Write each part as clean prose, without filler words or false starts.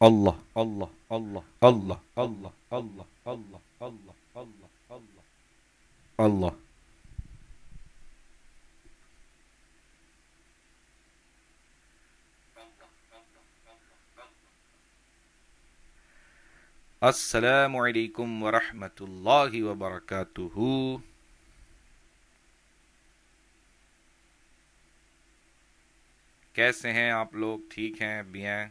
Allah, Allah, Allah, Allah, Allah, Allah, Allah, Allah, Allah, Allah, Allah. السلام علیکم ورحمۃ اللہ وبرکاتہ. کیسے ہیں آپ لوگ؟ ٹھیک ہیں؟ bien.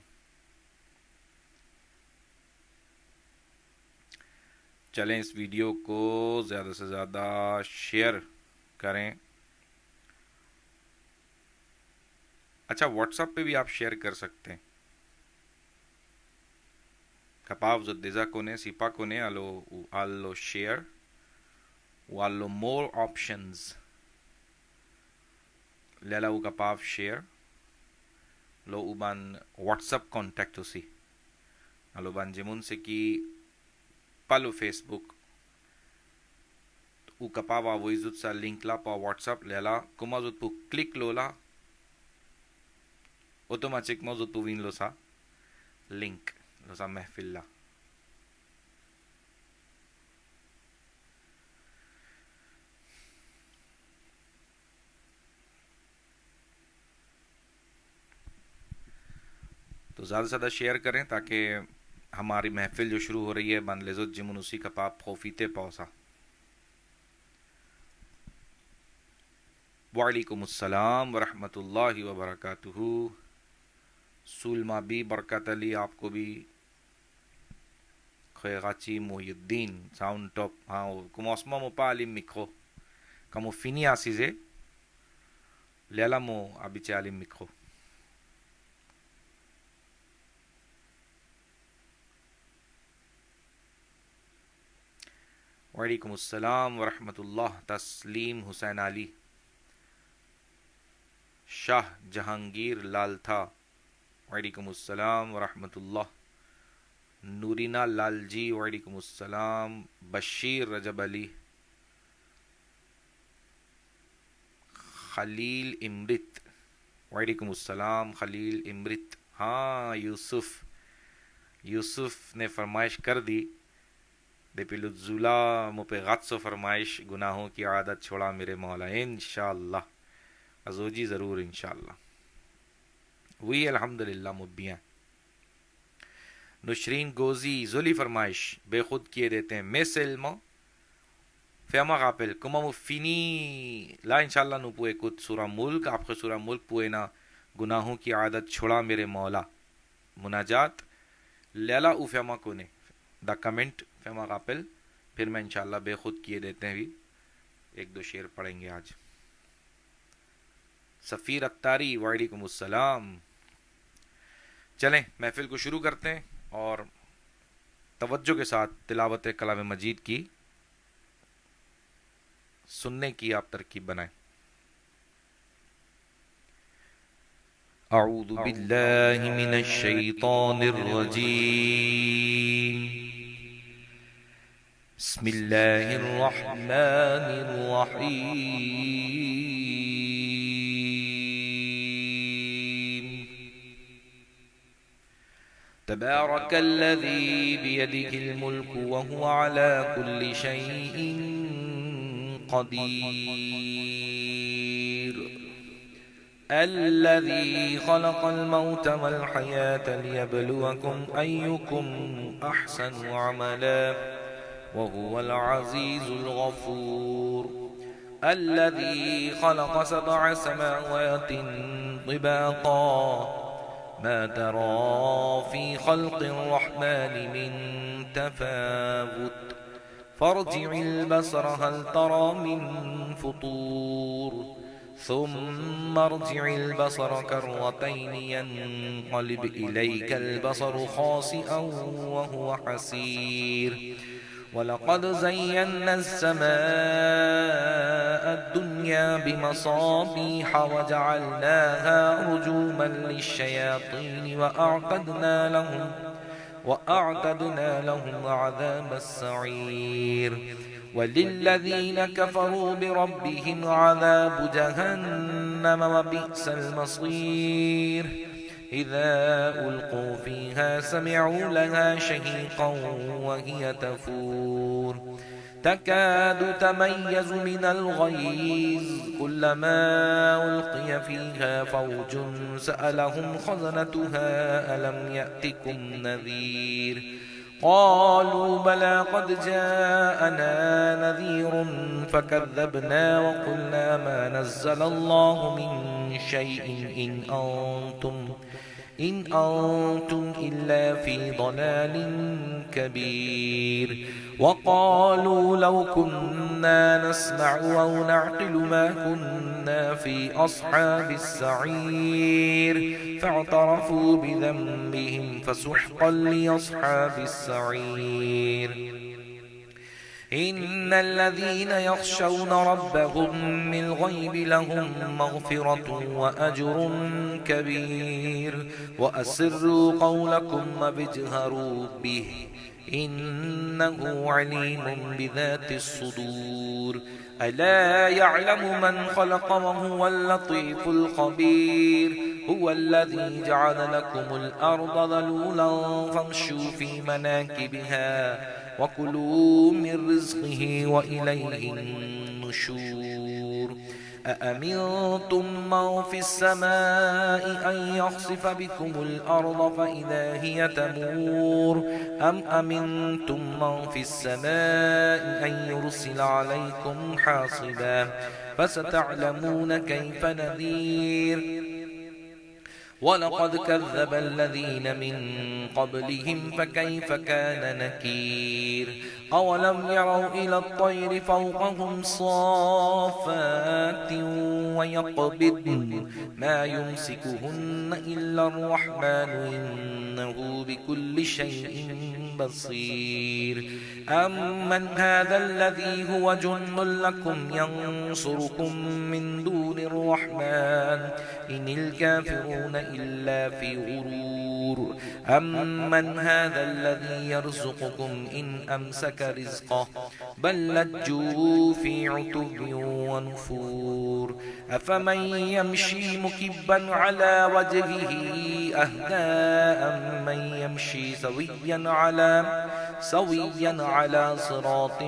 چلیں اس ویڈیو کو زیادہ سے زیادہ شیئر کریں. اچھا، واٹس ایپ پہ بھی آپ شیئر کر سکتے ہیں. کپاو زدیزا کونے سیپا کونے آلو شیئر والو مور آپشنز لیلا او کپاو شیئر لو اوبان واٹس ایپ کانٹیکٹ اسی الو بان جمون سے کی پالو فیس بک او کپاوا ویزوت سا لینک لا پا واٹس ایپ لیلا کما زود پو کلک لولا اوتوماتیک ما زود پو وین لو سا لینک لو سا محفل لا. تو زیادہ سے زیادہ شیئر کریں تاکہ ہماری محفل جو شروع ہو رہی ہے بان لیزوت جمون اسی کپاپ خوفیتے پاؤسا. وعلیکم السلام ورحمۃ اللہ وبرکاتہ. سولما بھی برکت علی، آپ کو بھی. خیغاچی محی الدین ساؤنڈ ٹاپ. ہاں کمو اسما مو پا علم مکھو کمو فینی آسیزے لیلا مو ابیچے علم مکھو. وعلیکم السلام ورحمۃ اللہ. تسلیم حسین علی. شاہ جہانگیر لال تھا. وعلیکم السلام ورحمۃ اللہ. نورینا لال جی وعلیکم السلام. بشیر رجب علی. خلیل امرت وعلیکم السلام. خلیل امرت. ہاں یوسف نے فرمائش کر دی دے پیلوزولا مو پہ غاتسو فرمائش گناہوں کی عادت چھوڑا میرے مولا انشاءاللہ. ازوجی ضرور انشاءاللہ. وہی الحمدللہ مبیاں. نشرین گوزی زولی فرمائش بے خود کیے دیتے ہیں میں سلمو فیما غاپل کما مو فینی لا انشاءاللہ نو پوئے کت سورہ ملک آپ کے سورہ ملک پوئے نا گناہوں کی عادت چھوڑا میرے مولا مناجات لیلا او فیما کونے دا کمنٹ فیما غاپل. پھر میں انشاءاللہ بے خود کیے دیتے ہیں بھی ایک دو شعر پڑھیں گے آج. سفیر اتاری وعلیکم السلام. چلیں محفل کو شروع کرتے ہیں اور توجہ کے ساتھ تلاوت کلام مجید کی سننے کی آپ ترکیب بنائیں. اعوذ باللہ من الشیطان الرجیم. بسم اللہ الرحمن الرحیم. تبارك الذي بيده الملك وهو على كل شيء قدير. الذي خلق الموت والحياة ليبلوكم أيكم أحسن عملا وهو العزيز الغفور. الذي خلق 7 سماوات طباقا ما ترى في خلق الرحمن من تفاوت فارجع البصر هل ترى من فطور ثم ارجع البصر كرتين ينقلب إليك البصر خاسئا وهو حسير. ولقد زينا السماء الدنيا بمصابيح وجعلناها رجوما للشياطين وأعتدنا لهم عذاب السعير. وللذين كفروا بربهم عذاب جهنم وبئس المصير. إذا ألقوا فيها سمعوا لها شهيقا وهي تفور تكاد تميز من الغيظ كلما ألقي فيها فوج سألهم خزنتها ألم يأتكم نذير قالوا بلى قد جاءنا نذير فكذبنا وقلنا ما نزل الله من شيء إن أنتم إلا في ضلال كبير وقالوا لو كنا نسمع أو نعقل ما كنا في أصحاب السعير فاعترفوا بذنبهم فسحقا لأصحاب السعير إن الذين يخشون ربهم بالغيب لهم مغفرة وأجر كبير وأسروا قولكم واجهروا به إنه عليم بذات الصدور ألا يعلم من خلق وهو اللطيف الخبير هو الذي جعل لكم الأرض ذلولا فامشوا في مناكبها وكلوا من رزقه وإليه النشور أأمنتم من في السماء أن يخسف بكم الأرض فإذا هي تمور أم أمنتم من في السماء أن يرسل عليكم حاصبا فستعلمون كيف نذير ولقد كذب الذين من قبلهم فكيف كان نكير أولم يروا إلى الطير فوقهم صافات ويقبضن ما يمسكهن إلا الرحمن إنه بكل شيء بصير أمن هذا الذي هو جند لكم ينصركم من دون الرحمن إن الكافرون إلا في غرور أمن هذا الذي يرزقكم إن أمسك رزقه بل لجوا في عتب ونفور أفمن يمشي مكبا على وجهه أهدى أمن يمشي سويا على صراط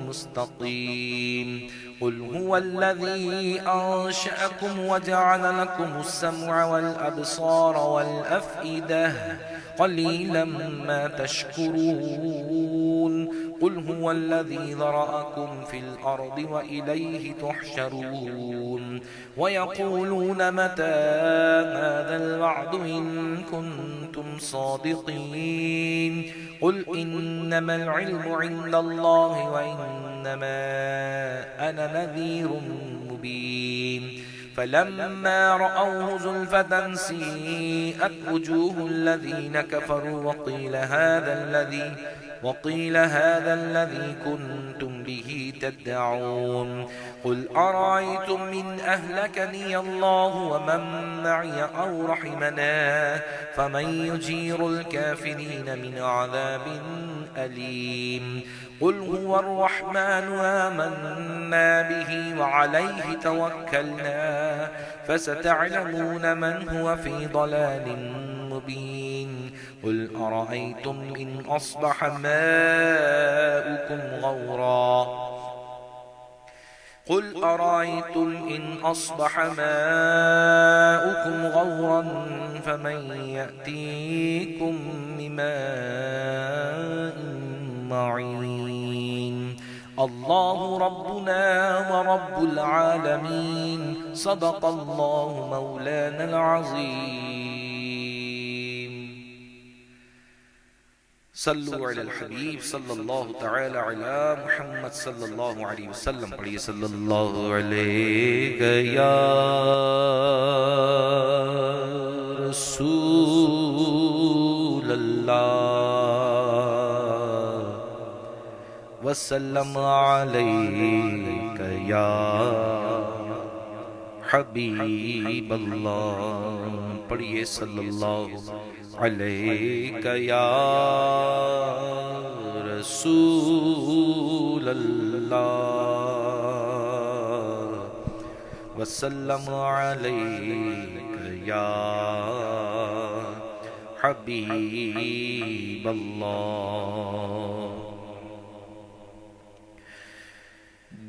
مستقيم قل هو الذي أنشأكم وجعل لكم السمع والأبصار والأفئدة قليلا ما تشكرون قل هو الذي ذرأكم في الأرض وإليه تحشرون ويقولون متى هذا الوعد إن كنتم صادقين قل إنما العلم عند الله وإنما أنا نذير مبين فلما رأوه زلفة سيئت وجوه الذين كفروا وقيل هذا الذي كنتم به تدعون قل أرأيتم من أهلكني الله ومن معي أو رحمنا فمن يجير الكافرين من عذاب أليم قل هو الرحمن آمنا به وعليه توكلنا فستعلمون من هو في ضلال مبين قل أرأيتم إن أصبح ماؤكم غورا فمن يأتيكم بماء معين الله ربنا ورب العالمين صدق الله مولانا العظيم صلوا على الحبيب صلى الله تعالى على محمد صلى الله عليه وسلم پڑھیے صلی اللہ علیہ یا رسول اللہ وسلم علیک یا حبیب اللہ پڑھیے صلی اللہ علیک یا رسول اللہ وسلم علیک یا حبیب اللہ۔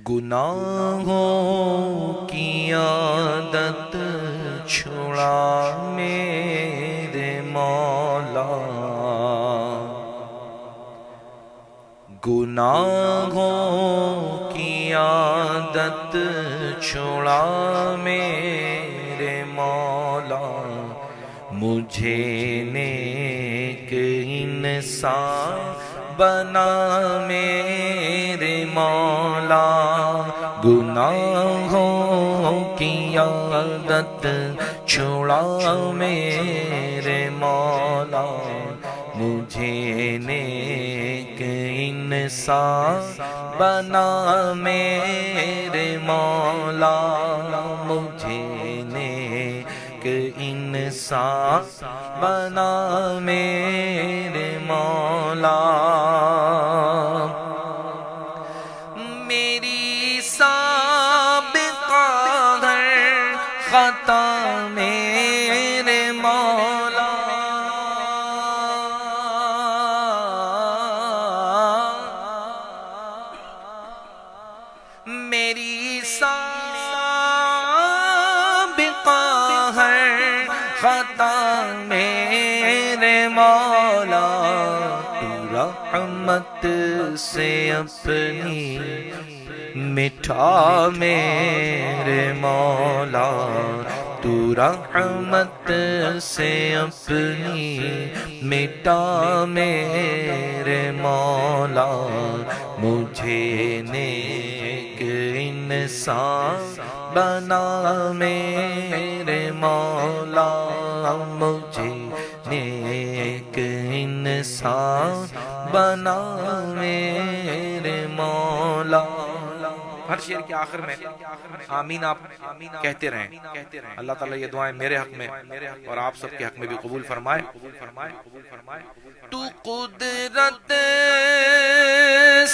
گناہوں کی عادت چھڑا میرے مولا، گناہوں کی عادت چھڑا میرے مولا، مجھے نیک انسان بنا میرے مولا، گناہوں کی عادت چھڑا میرے مولا، مجھے نیک انسان بنا میرے مولا، مجھے نیک انسان بنا میرے مولا، میری سابقہ ہر خطا میرے مولا، میری سابقہ ہر خطا میرے مولا، تو رحمت سے اپنی مٹھا میرے مولا، تو رحمت سے اپنی مٹا میرے مولا، مجھے نیک انسان بنا میرے مولا، مجھے نیک انسان بنا میرے مولا۔ ہر شعر کے آخر میں آمین آپ کہتے رہیں۔ اللہ تعالیٰ یہ دعائیں میرے حق میں اور آپ سب کے حق میں بھی قبول فرمائے۔ تو قدرت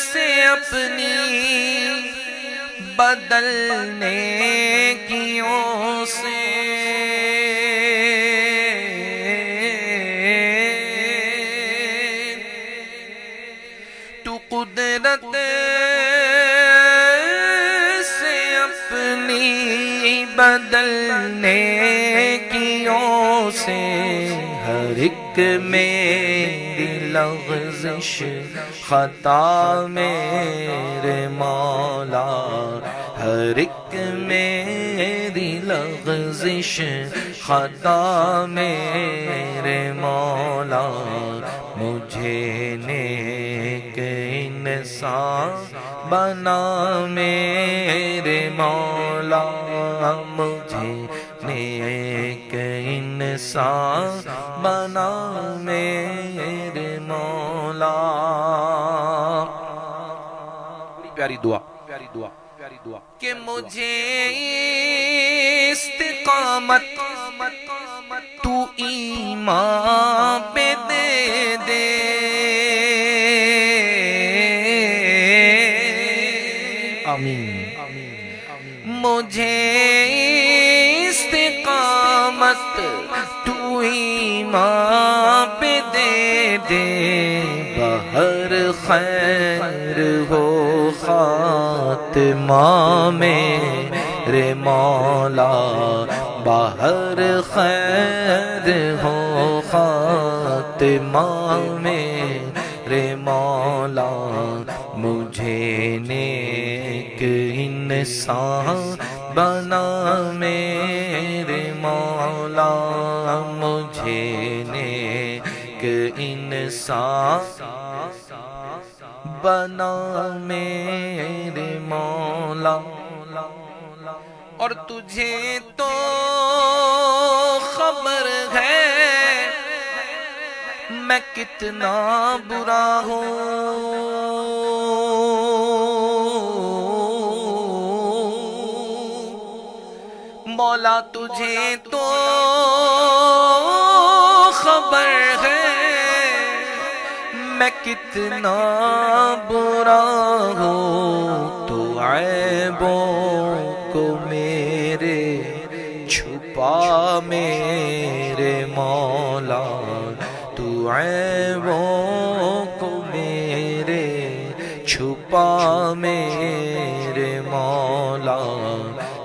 سے اپنی بدلنے کیوں سے تو قدرت سے اپنی بدلنے کیوں سے ہر ایک میری لغزش خطا میرے مولا، ہر ایک میری لغزش خطا میرے مولا، مجھے نیک انسان بنا میرے مولا، مجھے نیک انسان بنا میرے مولا۔ پیاری دعا کہ مجھے استقامت تو ایمان پہ دے دے، آمین، مجھے استقامت تو ایمان پہ دے دے، بہر خیر ہو خاتمہ میرے مولا، بہر خیر ہو خاتمہ میرے مولا، مجھے نیک انسان بنا میرے مولا، مجھے نیک انسان بنا میرے مولا۔ اور تجھے تو خبر ہے میں کتنا برا ہوں، مولا تجھے تو خبر ہے میں کتنا برا ہوں، تو عیبوں کو میرے چھپا میرے مولا تو عیبوں کو میرے، چھپا میرے مولا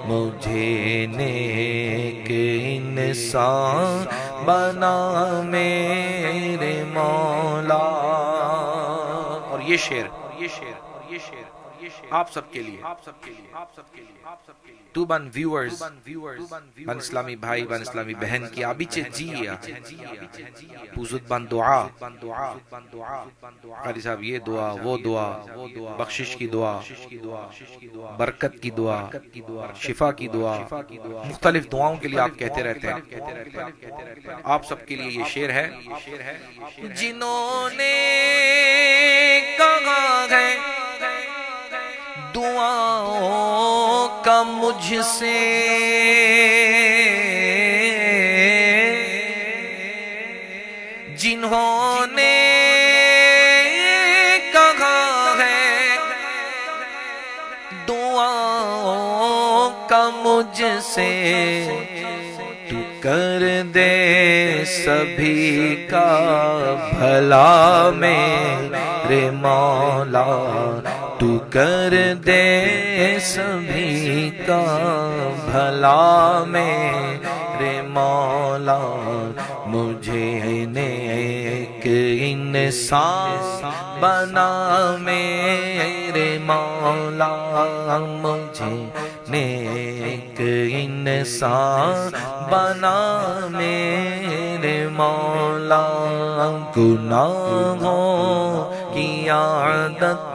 مجھے نیک انسان بنا میرے مولا. اور یہ شعر آپ سب کے لیے، تو بن ویورز، بن اسلامی بھائی، بن اسلامی بہن کی آبی چجیا پوزد بن دعا. قاری صاحب یہ دعا، وہ دعا، بخشش کی دعا، برکت کی دعا، شفا کی دعا، مختلف دعاؤں کے لیے آپ کہتے رہتے ہیں. آپ سب کے لیے یہ شعر ہے. جنہوں نے کہا ہے دعاؤں کا مجھ سے، جنہوں نے کہا ہے دعاؤں کا مجھ سے، تو کر دے سبھی کا بھلا میرے مولا، تو کر دے سبھی کا بھلا میرے مولا، مجھے نیک انسان بنا میرے مولا، مجھے نیک انسان بنا میرے مولا. گناہوں کی عادت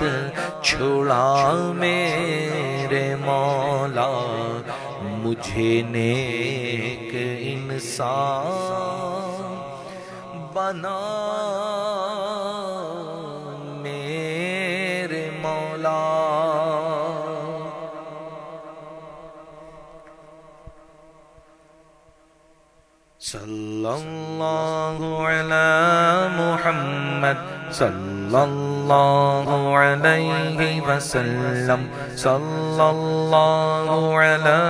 چھڑا میرے مولا، مجھے نیک انسان بنا میرے مولا. صلی اللہ علی محمد صلی اللہ علیہ وسلم، صلی اللہ علی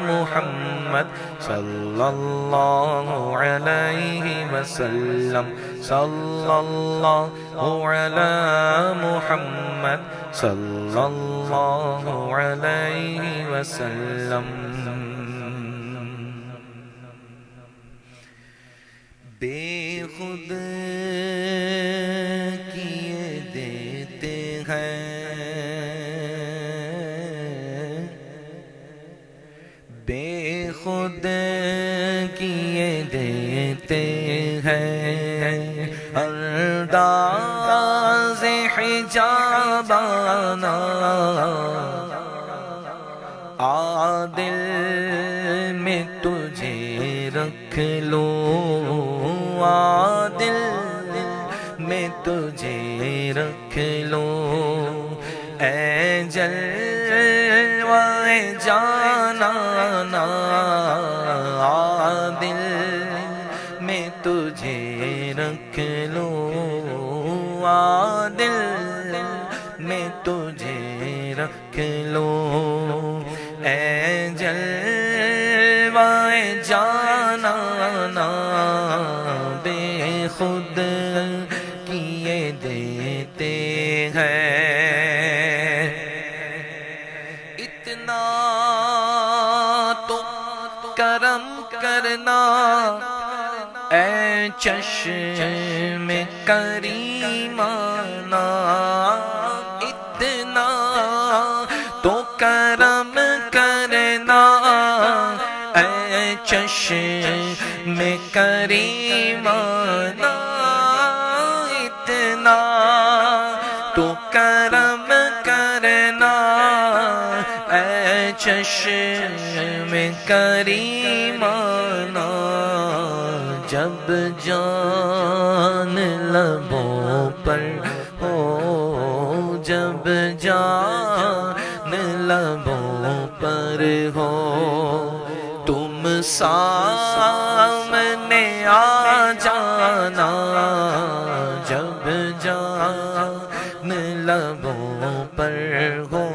محمد صلی اللہ علیہ وسلم، صلی اللہ علی محمد صلی اللہ علیہ وسلم. بے خود کیے دیتے ہیں، بے خود کیے دیتے ہیں، انداز حجابانہ عادل میں تجھے رکھ لوں، عادل میں تجھے رکھ لوں، اے جلوہ جانانا عادل میں تجھے رکھ لوں، عادل میں تجھے رکھ لوں، اے جلوہ جانانا بے خود کیے دیتے ہیں. اتنا تو کرم کرنا اے چشم کریمانہ، اتنا تو کرم کرنا اے چشم کریمانہ، اتنا تو کرم کرنا اے چشم کریمانہ، جب جان لبوں پر ہو، جب جان لبوں پر ہو، تم سامنے آ جانا، جب جان لبوں پر ہو،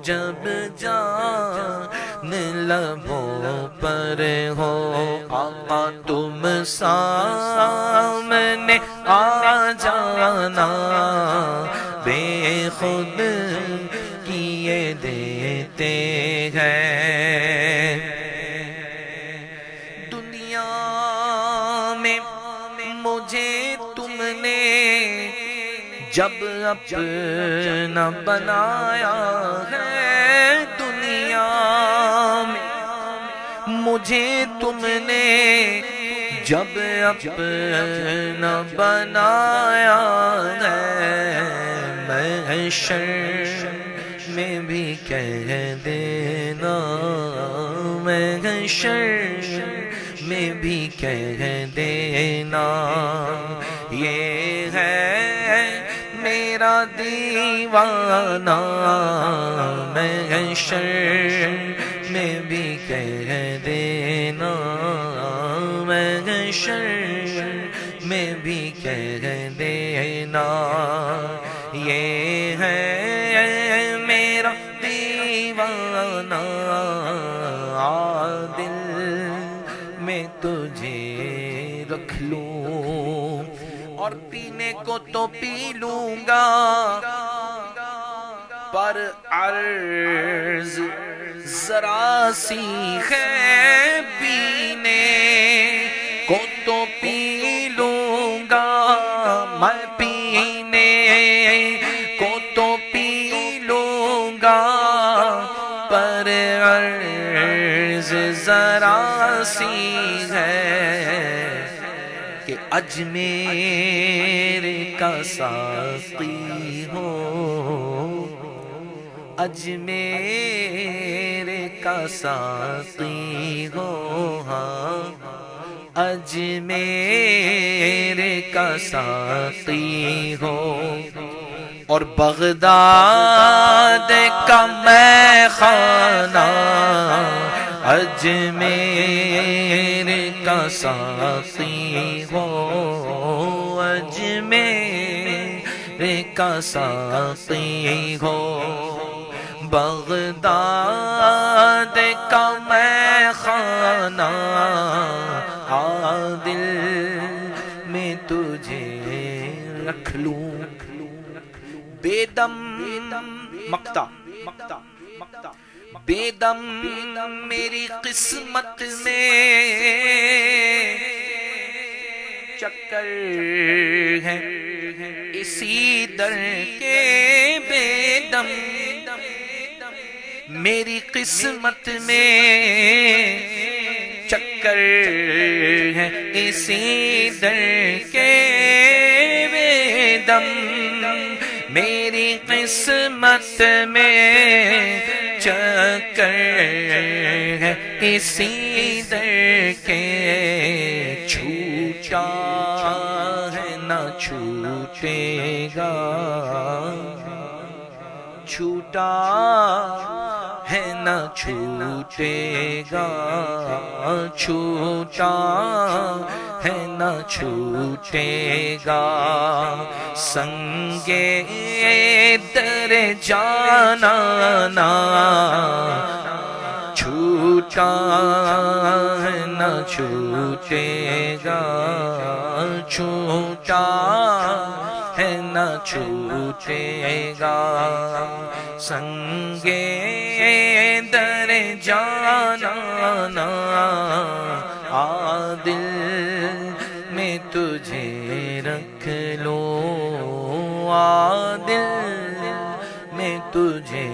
جب جان لبوں لبوں پر ہو آقا تم سامنے آ جانا، بے خود کیے دیتے ہیں۔ دنیا میں مجھے تم نے جب اپنا بنایا ہے، دنیا میں مجھے تم نے جب اپنا بنایا ہے، محشر میں بھی کہہ دینا، محشر میں بھی کہہ دینا، یہ ہے میرا دیوانہ، محشر میں بھی کہہ دینا، محشر میں بھی کہہ دینا، یہ ہے میرا دیوانہ، دل میں تجھے رکھ لوں، اور پینے کو تو پی لوں گا، پر عرض ذرا سی ہے، پینے کو تو پی لوں گا، میں پینے کو تو پی لوں گا، پر عرض ذرا سی ہے کہ اجمیر کا ساقی ہو، اجمیر کا ساقی ہو، ہاں اجمیر کا ساقی ہو، اور بغداد کا میں خانہ، اجمیر کا ساقی ہو، اجمیر کا ساقی ہو، بغداد کا میں خانہ، دل میں تجھے رکھ لوں، بے دم مقطع بے دم میری قسمت میں چکر ہے اسی در کے، بے دم میری قسمت میں چکر ہے اسی در کے، بے دم میری قسمت میں چکر ہے اسی در کے، چھوٹا ہے نہ چھوٹے گا، چھوٹا ہے نہ چھوٹے گا، چھوٹا ہے نہ چھوٹے گا، سنگے در جانا نا، چھوٹا ہے نہ چھوٹے گا، چھوٹا ہے نہ چھوٹے گا، سنگے در جانا نا، دل میں تجھے رکھ لو، دل میں تجھے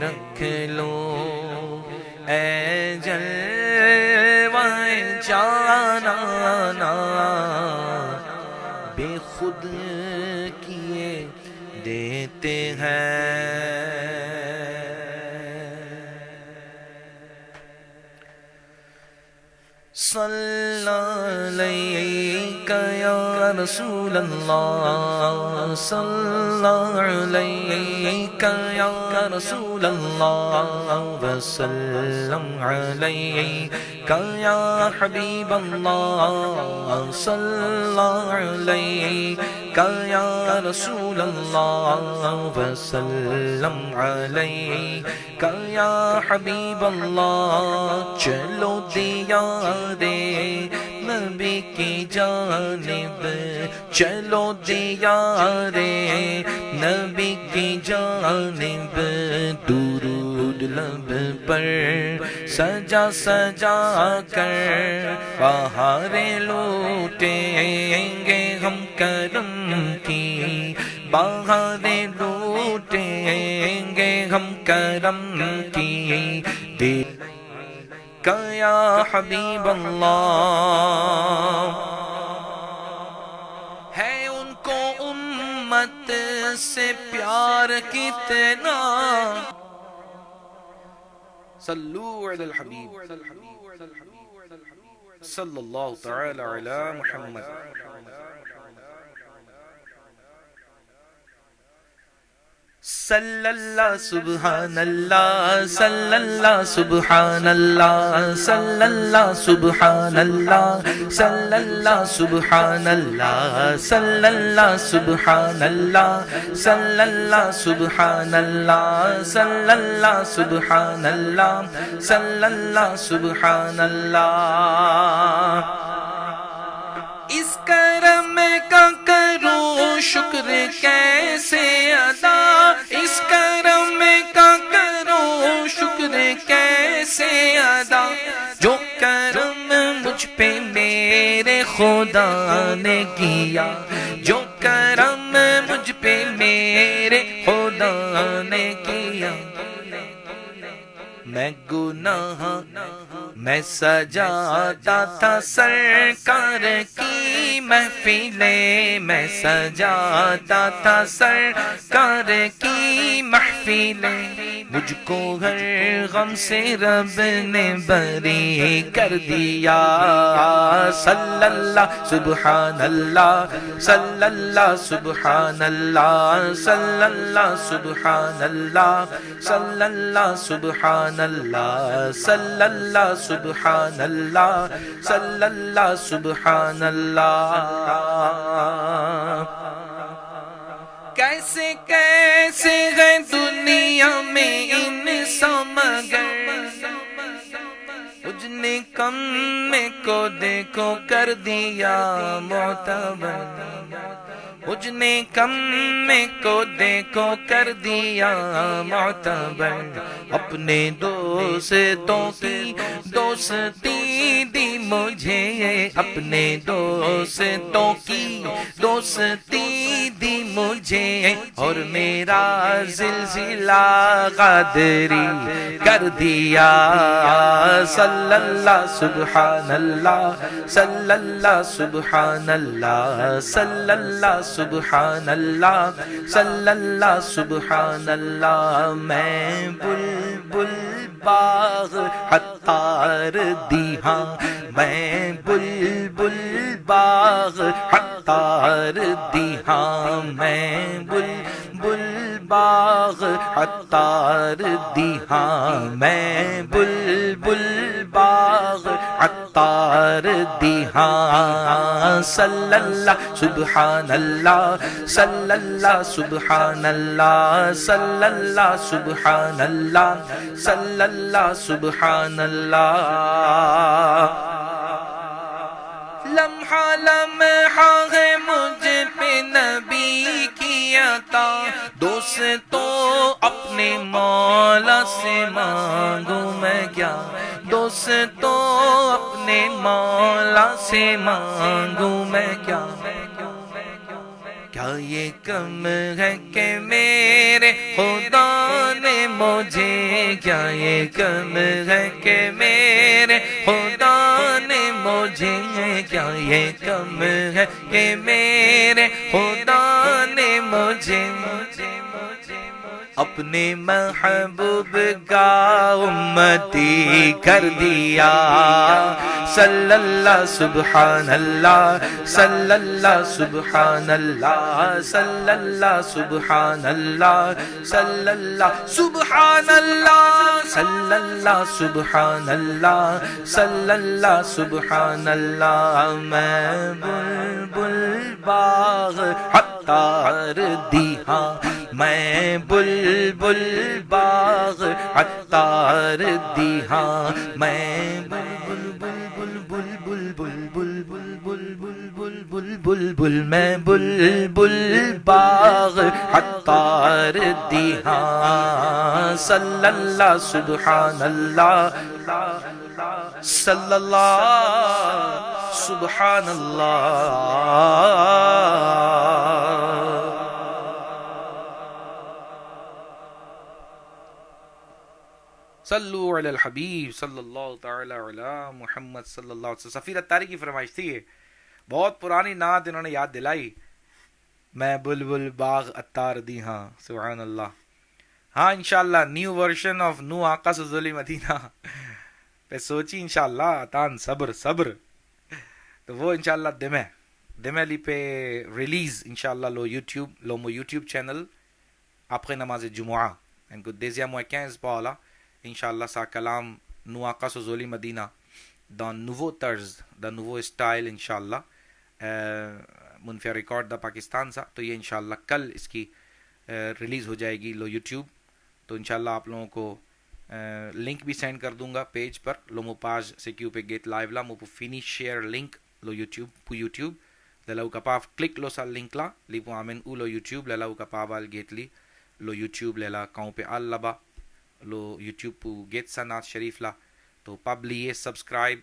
رکھ لو، اے جلوہ جانا نا، بے خود کیے دیتے ہیں۔ صلی علیک یا رسول اللہ صلی علیک یا رسول اللہ وسلم علیک یا حبیب اللہ صلی علیک یا رسول اللہ وسلم علیک یا حبیب اللہ چلو دیار نبی کی جانب چلو دیار نبی کی جانب درود لب پر سجا سجا کر بہاریں لوٹیں گے ہم کرم کی بہاریں لوٹیں گے ہم کرم کی یا حبیب اللہ ہے ان کو امت سے پیار کتنا صلو علی الحبیب صلی اللہ تعالی علی محمد صلی اللہ سبحان اللہ صلی اللہ سبحان اللہ صلی اللہ سبحان اللہ صلی اللہ سبحان اللہ صلی اللہ سبحان اللہ صلی اللہ سبحان اللہ صلی اللہ سبحان اللہ صلی اللہ سبحان اللہ اس کرم کا کروں شکر کیسے ادا اس کرم کا کروں شکر کیسے ادا جو کرم مجھ پہ میرے خدا نے کیا جو کرم مجھ پہ میرے خدا نے کیا میں گناہ میں سجاتا تھا سرکار کی محفلیں میں سجاتا تھا سرکار کی محفلیں مجھ کو ہر غم سے رب نے بری کر دیا صلی اللہ سبحان اللہ صلی اللہ سبحان اللہ صلی اللہ سبحان اللہ صلی اللہ سبحان اللہ صلی اللہ سبحان اللہ صلی اللہ سبحان اللہ کیسے کیسے ہے دنیا میں انسان مگر اجنے کم میں کو دیکھو کر دیا معتبر اجنے کم میں کو دیکھو کر دیا معتبر اپنے دوستوں کی دوستی دی مجھے اپنے دوستوں کی دوستی دی مجھے اور میرا زلزلہ قادری کر دیا صلی اللہ سبحان اللہ صلی اللہ سبحان اللہ صلی اللہ سبحان اللہ صلی اللہ سبحان اللہ میں بلبل باغ عطار دی ہاں میں بلبل باغ عطار دی ہاں میں بلبل باغ عطار دی ہاں میں بلبل باغ عطار دی ہاں صلی اللہ سبحان اللہ صلی اللہ سبحان اللہ صلی اللہ سبحان اللہ صلی اللہ سبحان اللہ لمحہ لمحہ ہے مجھ پہ نبی کی عطا دوستوں اپنے مولا سے مانگوں میں کیا دوستوں اپنے مولا سے مانگوں میں کیا کیا یہ کم ہے کہ میرے خدا نے مجھے کیا یہ کم ہے کہ میرے خدا نے مجھے کیا یہ کم ہے کہ میرے خدا نے مجھے اپنے محبوب کا امتی کر دیا صلی اللہ سبحان اللہ صلی اللہ سبحان اللہ صلی اللہ سبحان اللہ صلی اللہ سبحان اللہ صلی اللہ سبحان اللہ صلی اللہ سبحان اللہ میں بلبل باغ عطار دی ہاں میں بلبل باغ عطار دی ہاں میں بلبل میں بلبل باغ عطار دی ہاں صلی اللہ سبحان اللہ صلی اللہ سبحان اللہ صلو علی الحبیب صلی اللہ تعالی علی محمد صلی اللہ علیہ وسلم. سفیر اتاری کی فرمائش تھی یہ, بہت پرانی نعت انہوں نے یاد دلائی, میں بلبل باغ اتار دی ہاں. سبحان اللہ. ہاں انشاءاللہ نیو ورژن آف نو آقا سزولی مدینہ پہ سوچی انشاءاللہ اتان صبر صبر, تو وہ انشاءاللہ دمے لی پہ ریلیز انشاءاللہ لو یوٹیوب چینل après نماز جمعہ ان کو دیزیا موے 15 پالا انشاءاللہ سا کلام نو آقا سزولی مدینہ دا نوو طرز دا نوو اسٹائل انشاءاللہ منفیہ ریکارڈ دا پاکستان سا, تو یہ انشاءاللہ کل اس کی ریلیز ہو جائے گی لو یوٹیوب. تو انشاءاللہ آپ لوگوں کو لنک بھی سینڈ کر دوں گا پیج پر لو مو پاج سیکیو پہ گیٹ لائیو لا مو پو فینی شیئر لنک لو یوٹیوب للاو کپاف کلک لو سا لنک لا لی پو آمن او لو یوٹیوب للاو کپاوال گیٹ لی لو یوٹیوب للا کاؤں پہ آل لبا لو یوٹیوب پو گیٹ سا نات شریف لا تو پبلی سبسکرائب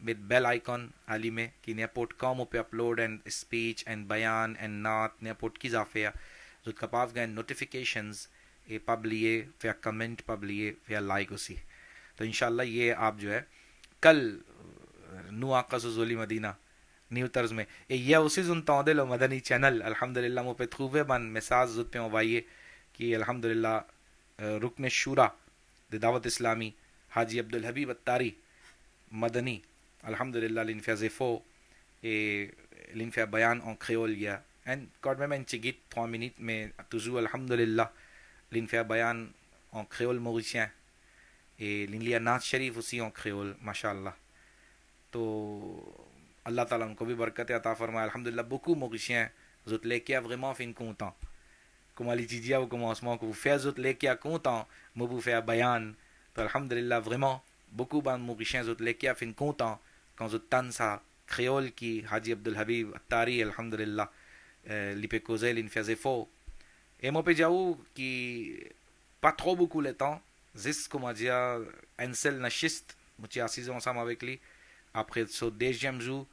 with bell icon علی میں کہ نیا پوٹ کامو پہ اپلوڈ اینڈ اسپیچ اینڈ بیان اینڈ نات نیا پوٹ کی ضافیہ جو کپاف گئے نوٹیفیکیشنز اے پبلیے فیا کمنٹ پبلیے فیا لائک اسی. تو انشاءاللہ یہ آپ جو ہے کل نو آقا سزولی مدینہ نیو طرز میں یہ اسی زنتا دے لو مدنی چینل الحمدللہ مو پہ تھوبے بن مساج زد پہ مبائیے کہ الحمدللہ رکن شورا دعوت اسلامی حاجی عبدالحبیب اتاری مدنی الحمدللہ l'in fait zéro et l'in fait bayan en créole ya and quand même un petit 3 minutes mais toujours alhamdulillah l'in fait bayan en créole mauricien et l'in lia naat sharif aussi en créole mashallah. تو اللہ تعالیٰ ان کو بھی برکت عطا فرمائے. الحمدللہ beaucoup mauricien zut le kia vraiment fin content comme ali jidia ou comme osman ko faire zut le kia content mo vous faire bayan. تو الحمدللہ vraiment beaucoup ban mauricien zut le kia fin content quand je tan sa créole qui Haji Abdul Habib Attari alhamdulillah li pe causer l'in faisait faux et moi pe jaou qui pas trop beaucoup le temps zis comment dire un seul nachiste muti assis ensemble avec lui après ce deuxième jour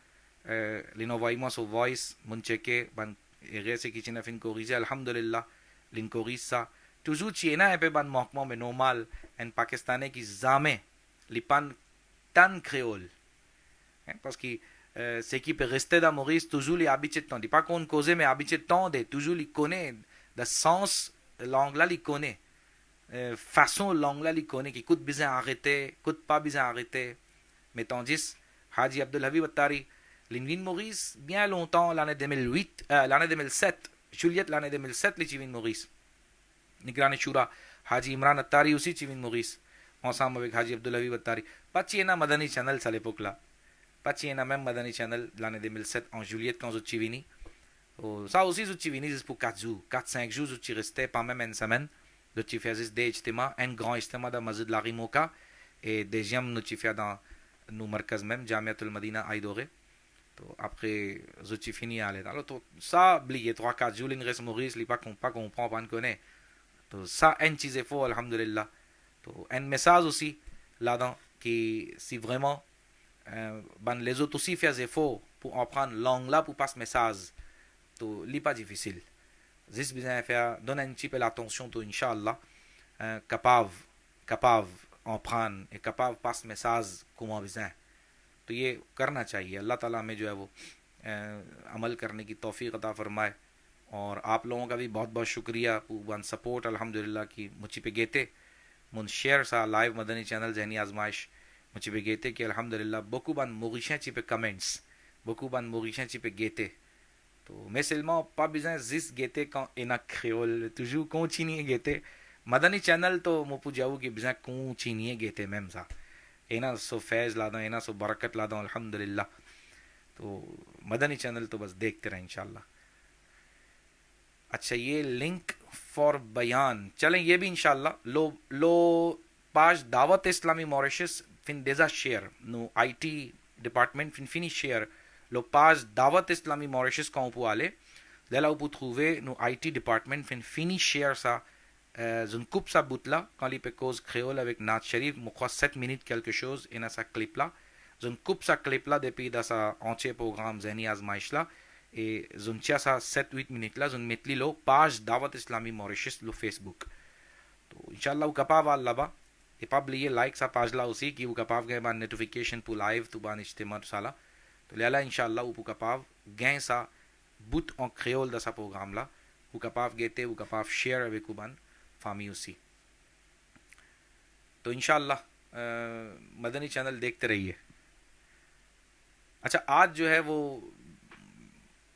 l'inenvoyement sur voice mon checker ban erreur qui tina fin corriger alhamdulillah l'in corrige ça toujours tiena un peu ban manquement mais normal un pakistanais qui jamais li pan tan créole parce que ce qui peut rester dans Maurice toujours les habitués de temps, pas qu'on cause mais habitué de temps, toujours les connaît le sens langue là les connaît façon langue là les connaît qui coûte bien arrêter coûte pas bien arrêter. Mais tandis Haji Abdul Habib Attari l'in Maurice bien longtemps l'année 2008 l'année 2007 Juliette l'année 2007 les Chivin Maurice Nigrani Shura Haji Imran Attari aussi Chivin Maurice ensemble avec Haji Abdul Habib Attari Pachiena Madani Channel à l'époque là Pachiena même Madani Channel l'année 2007 en Juliette quand je suis venu. Ça aussi je suis venu pour 4 jours 4-5 jours je suis resté pas même une semaine je suis fait des ijtima un grand ijtima dans Masjid la Rimoka et deuxième je suis fait dans nos markaz même Jamiatul Madina Aïdoré. تو après je suis fini à l'aide alors ça oublié 3-4 jours il reste Maurice il pas comprend pas connaît تو ça une chose est faux alhamdulillah. تو un message aussi là-dedans qui si vraiment les autres aussi font des efforts pour apprendre langue là pour passer message تو li pas difficile juste besoin faire donner un petit peu l'attention to inchallah capable apprendre et capable passer message comment besoin. تو یہ کرنا چاہیے اللہ تعالیٰ ہمیں جو ہے وہ عمل کرنے کی توفیق عطا فرمائے اور آپ لوگوں کا بھی بہت بہت شکریہ ون سپورٹ الحمدللہ کی مجھے پہ گیتے من شیئر سا لائیو مدنی چینل ذہنی آزمائش مجھے پہ گیتے کہ الحمدللہ بکو بان موغیشیں چی پہ کمنٹس بکو بان موغیشیں چی پہ گیتے تو میں سلما پا بزن زیس گیتے کان اینا کھیول تجو کون چینی گیتے مدنی چینل تو مو پو جاؤ کہ بزن کون چینی گیتے میم سا اینا سو فیض لادا اینا سو برکت لادا الحمدللہ. تو مدنی چینل تو بس دیکھتے رہیں انشاءاللہ. اچھا یہ لنک فار بیان چلیں یہ بھی انشاءاللہ لو پاش دعوت اسلامی موریشس فن دیزا شیئر نو آئی ٹی ڈپارٹمنٹ فن فینی شیئر لو پاش دعوت اسلامی موریشس کا اوپو آلے لیلا اوپو تخوے نو آئی ٹی ڈپارٹمنٹ فن فینی شیئر سا زن کب سا بوتلا کالی پہ کوز کھیول اویک نات شریف مخوا 7 منٹ کلکے شوز اینا سا کلپلا زن کب سا کلپلا دے پیدا سا آنچے پروگرام ذہنی آزمائشلا زنچیا سا 7-8 منٹ لا زن متلی لو پاش دعوت اسلامی موریشس لو فیس بک تو انشاءاللہ وہ کپاو آلہ اپاب لیے لائک سا پاجلا اسی کی وہ کپاو گئے بان نوٹیفیکیشن پو لائیو تو بان اجتماع سالا تو لیالا انشاءاللہ وہ کپاو گئے سا بوت اون کھیول دا سا پروگرام لا وہ کپاو گیتے وہ کپاو شیئر اوے کو بان فامی اسی. تو انشاءاللہ مدنی چینل دیکھتے رہیے. اچھا آج جو ہے وہ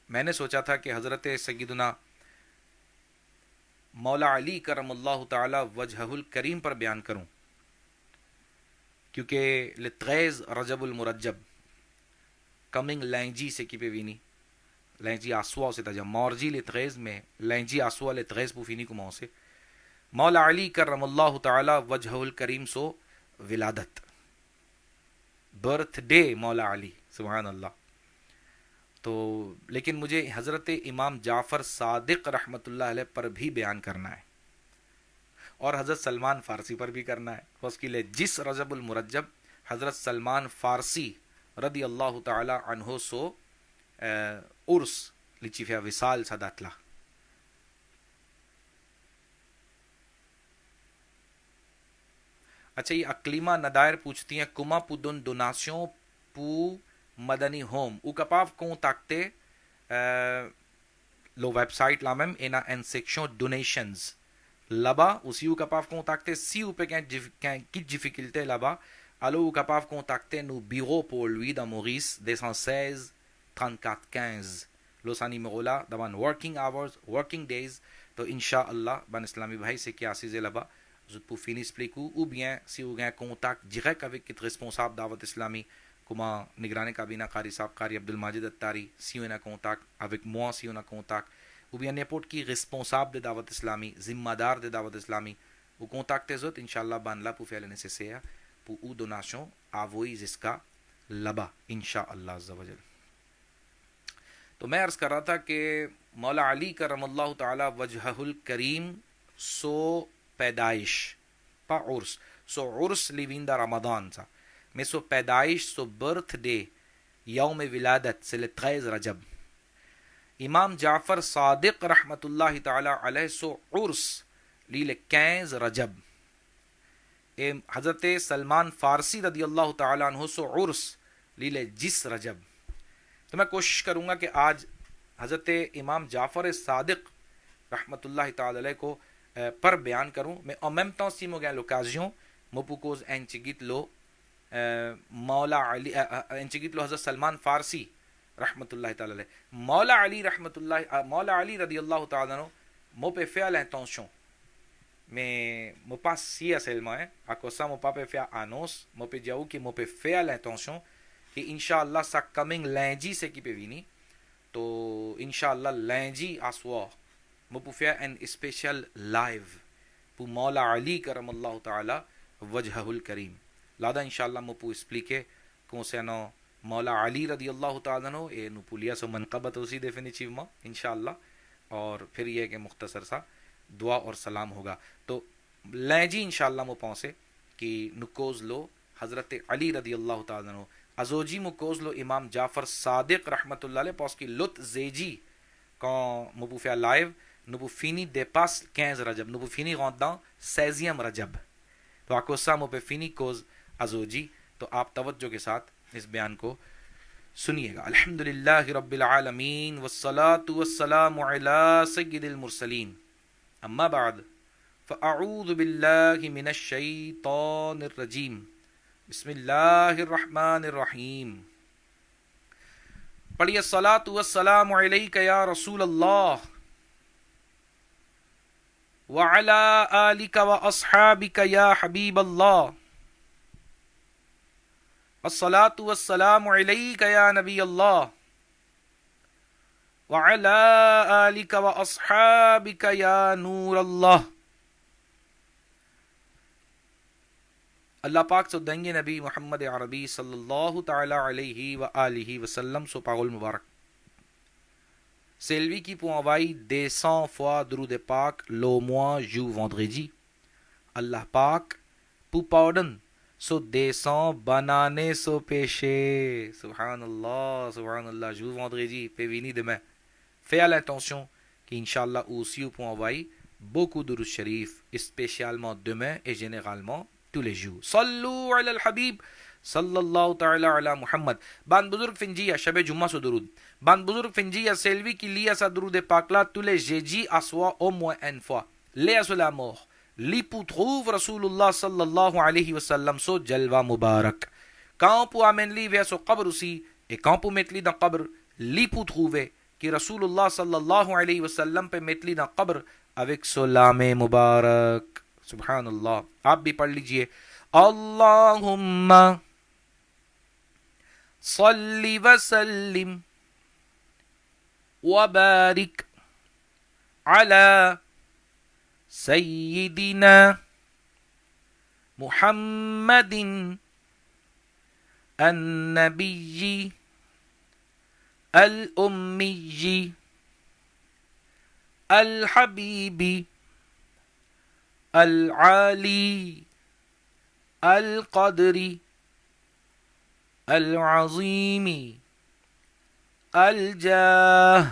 میں نے سوچا تھا کہ حضرت سیدنا مولا علی کرم اللہ تعالی وجہہ الکریم پر بیان کروں کیونکہ لتغیز رجب المرجب کمنگ لینجی سے کی پہ وینی لینجی آسوا سے تجا مورجی لتغیز میں لینجی آسوا لتغیز پوفینی کو ماں سے مولا علی کرم اللہ تعالی وجہہ الکریم سو ولادت برتھ ڈے مولا علی سبحان اللہ. تو لیکن مجھے حضرت امام جعفر صادق رحمۃ اللہ علیہ پر بھی بیان کرنا ہے اور حضرت سلمان فارسی پر بھی کرنا ہے. اس کے لیے جس رجب المرجب حضرت سلمان فارسی رضی اللہ تعالی عنہ سو عرس لچیفیا وصال صداتلا. اچھا یہ اقلیمہ ندائر پوچھتی ہیں کما پودن ڈوناسیوں پو مدنی ہوم او کپاف کون تاکتے لو ویب سائٹ لامم اینا ان سیکشن ڈونیشنز لبا اسی او کپاف کون تاکتے سی او پہ کی ڈیفیکلٹے لبا الو او کپاف کون تاکتے نو بیرو pour lui دا موریس 216 34 15 لو سانی مغولا دبان ورکنگ آورز ورکنگ ڈیز. تو انشاءاللہ بان اسلامی بھائی سے کیا سیزے لبا زد پو فینی سپلیکو او bien si ou gain contact direct avec le responsable دعوت اسلامی کما نگران کابینہ قاری صاحب قاری عبدالماجد اتاری si on a contact avec moi si on a contact ou bien n'importe qui responsable de دعوت اسلامی ذمہ دار de دعوت اسلامی ou contacte زد انشاءاللہ بان لا pour faire le nécessaire pour ou donation envoyer jusqu'à là-bas انشاءاللہ عز و جل. تو میں عرض کر رہا تھا کہ مولا علی کرم اللہ تعالی وجہہ الکریم سو پیدائش پا عرس سو عرس لیویندا رمضان سا میں سو پیدائش سو برتھ ڈے یوم ولادت سے 13 رجب امام جعفر صادق رحمت اللہ تعالی علیہ سو عرس لیل 15 رجب حضرت سلمان فارسی رضی اللہ تعالی عنہ سو عرس لیل 10 رجب. تو میں کوشش کروں گا کہ آج حضرت امام جعفر صادق رحمت اللہ تعالی علیہ کو پر بیان کروں. میں en même temps si mo gain l'occasion mo propose un chigit lo مولا علی un chigit lo حضرت سلمان فارسی رحمت اللہ تعالی علیہ مولا علی رحمت اللہ مولا علی رضی اللہ تعالی عنہ mo pe faire l'intention mais mo pas si à seulement à cause ça mo pas pe faire annonce mo pe dire que mo pe faire l'intention کہ انشاءاللہ سا کمنگ لینجی سے کی پہ وینی تو انشاءاللہ لینجی آسوا مو پو فیا ان اسپیشل لائیو پو مولا علی کرم اللہ تعالی وجہہ الکریم لادا انشاءاللہ مو پو اسپلیکے کون سے نو مولا علی رضی اللہ تعالی عنہ اے نو پولیا سو منقبت اسی دیفینیچیو ما انشاءاللہ اور پھر یہ کہ مختصر سا دعا اور سلام ہوگا. تو لینجی انشاءاللہ مو پہنچے کہ نکوز لو حضرت علی رضی اللہ تعالی عنہ ازوجی مکوز لو امام جعفر صادق رحمت اللہ علیہ پاس کی لط زیجی quand mo pou faire live nous pou fini dépasse 15 رجب nous pou fini rentre dans 16e رجب. تو à cause ça mo pe fini cause ازوجی. تو آپ توجہ کے ساتھ اس بیان کو سنیے گا. الحمدللہ رب العالمین والصلاة والسلام علی سید المرسلین. اما بعد فاعوذ باللہ من الشیطان الرجیم. بسم اللہ الرحمن الرحیم. پڑھیے الصلاة والسلام علیک یا رسول اللہ وعلی آلک واصحابک یا حبیب اللہ. الصلاة والسلام علیک یا نبی اللہ وعلی آلک واصحابک یا نور اللہ. اللہ پاک سو دنگے نبی محمد عربی صلی اللہ تعالی علیہ وآلہ وسلم سو پاغل مبارک. C'est lui qui pour envoyer des 100 fois درود پاک le mois jour vendredi. Allah پاک pour pardon so descend banane so péché. Subhanallah, subhanallah. Jour vendredi, peut venir demain. Fais à l'intention qu'Inch'Allah aussi vous pouvez envoyer beaucoup de routes sharif, spécialement demain et généralement tous les jours. Sallu ala al-habib sallallahu ta'ala ala Muhammad. Ban buzurg finjiya shab jumma so durud. Ban buzurg finjiya selvi qui lia sa durud pak là tous les jeudis à soi au moins une fois. Léa sur la mort. Li pour trouve Rasulullah sallallahu alayhi wa sallam so jalwa mubarak. Quand pour amène li vers son qabr aussi et quand pour mettre li dans qabr li pour trouver que Rasulullah sallallahu alayhi wa sallam pe mettre li dans qabr avec solame mubarak. Subhanallah. آپ بھی پڑھ لیجئے. اللہم صلی وسلم وبارک علی سیدنا محمد النبی الأمی الحبیب العالی القدر العظیم الجاہ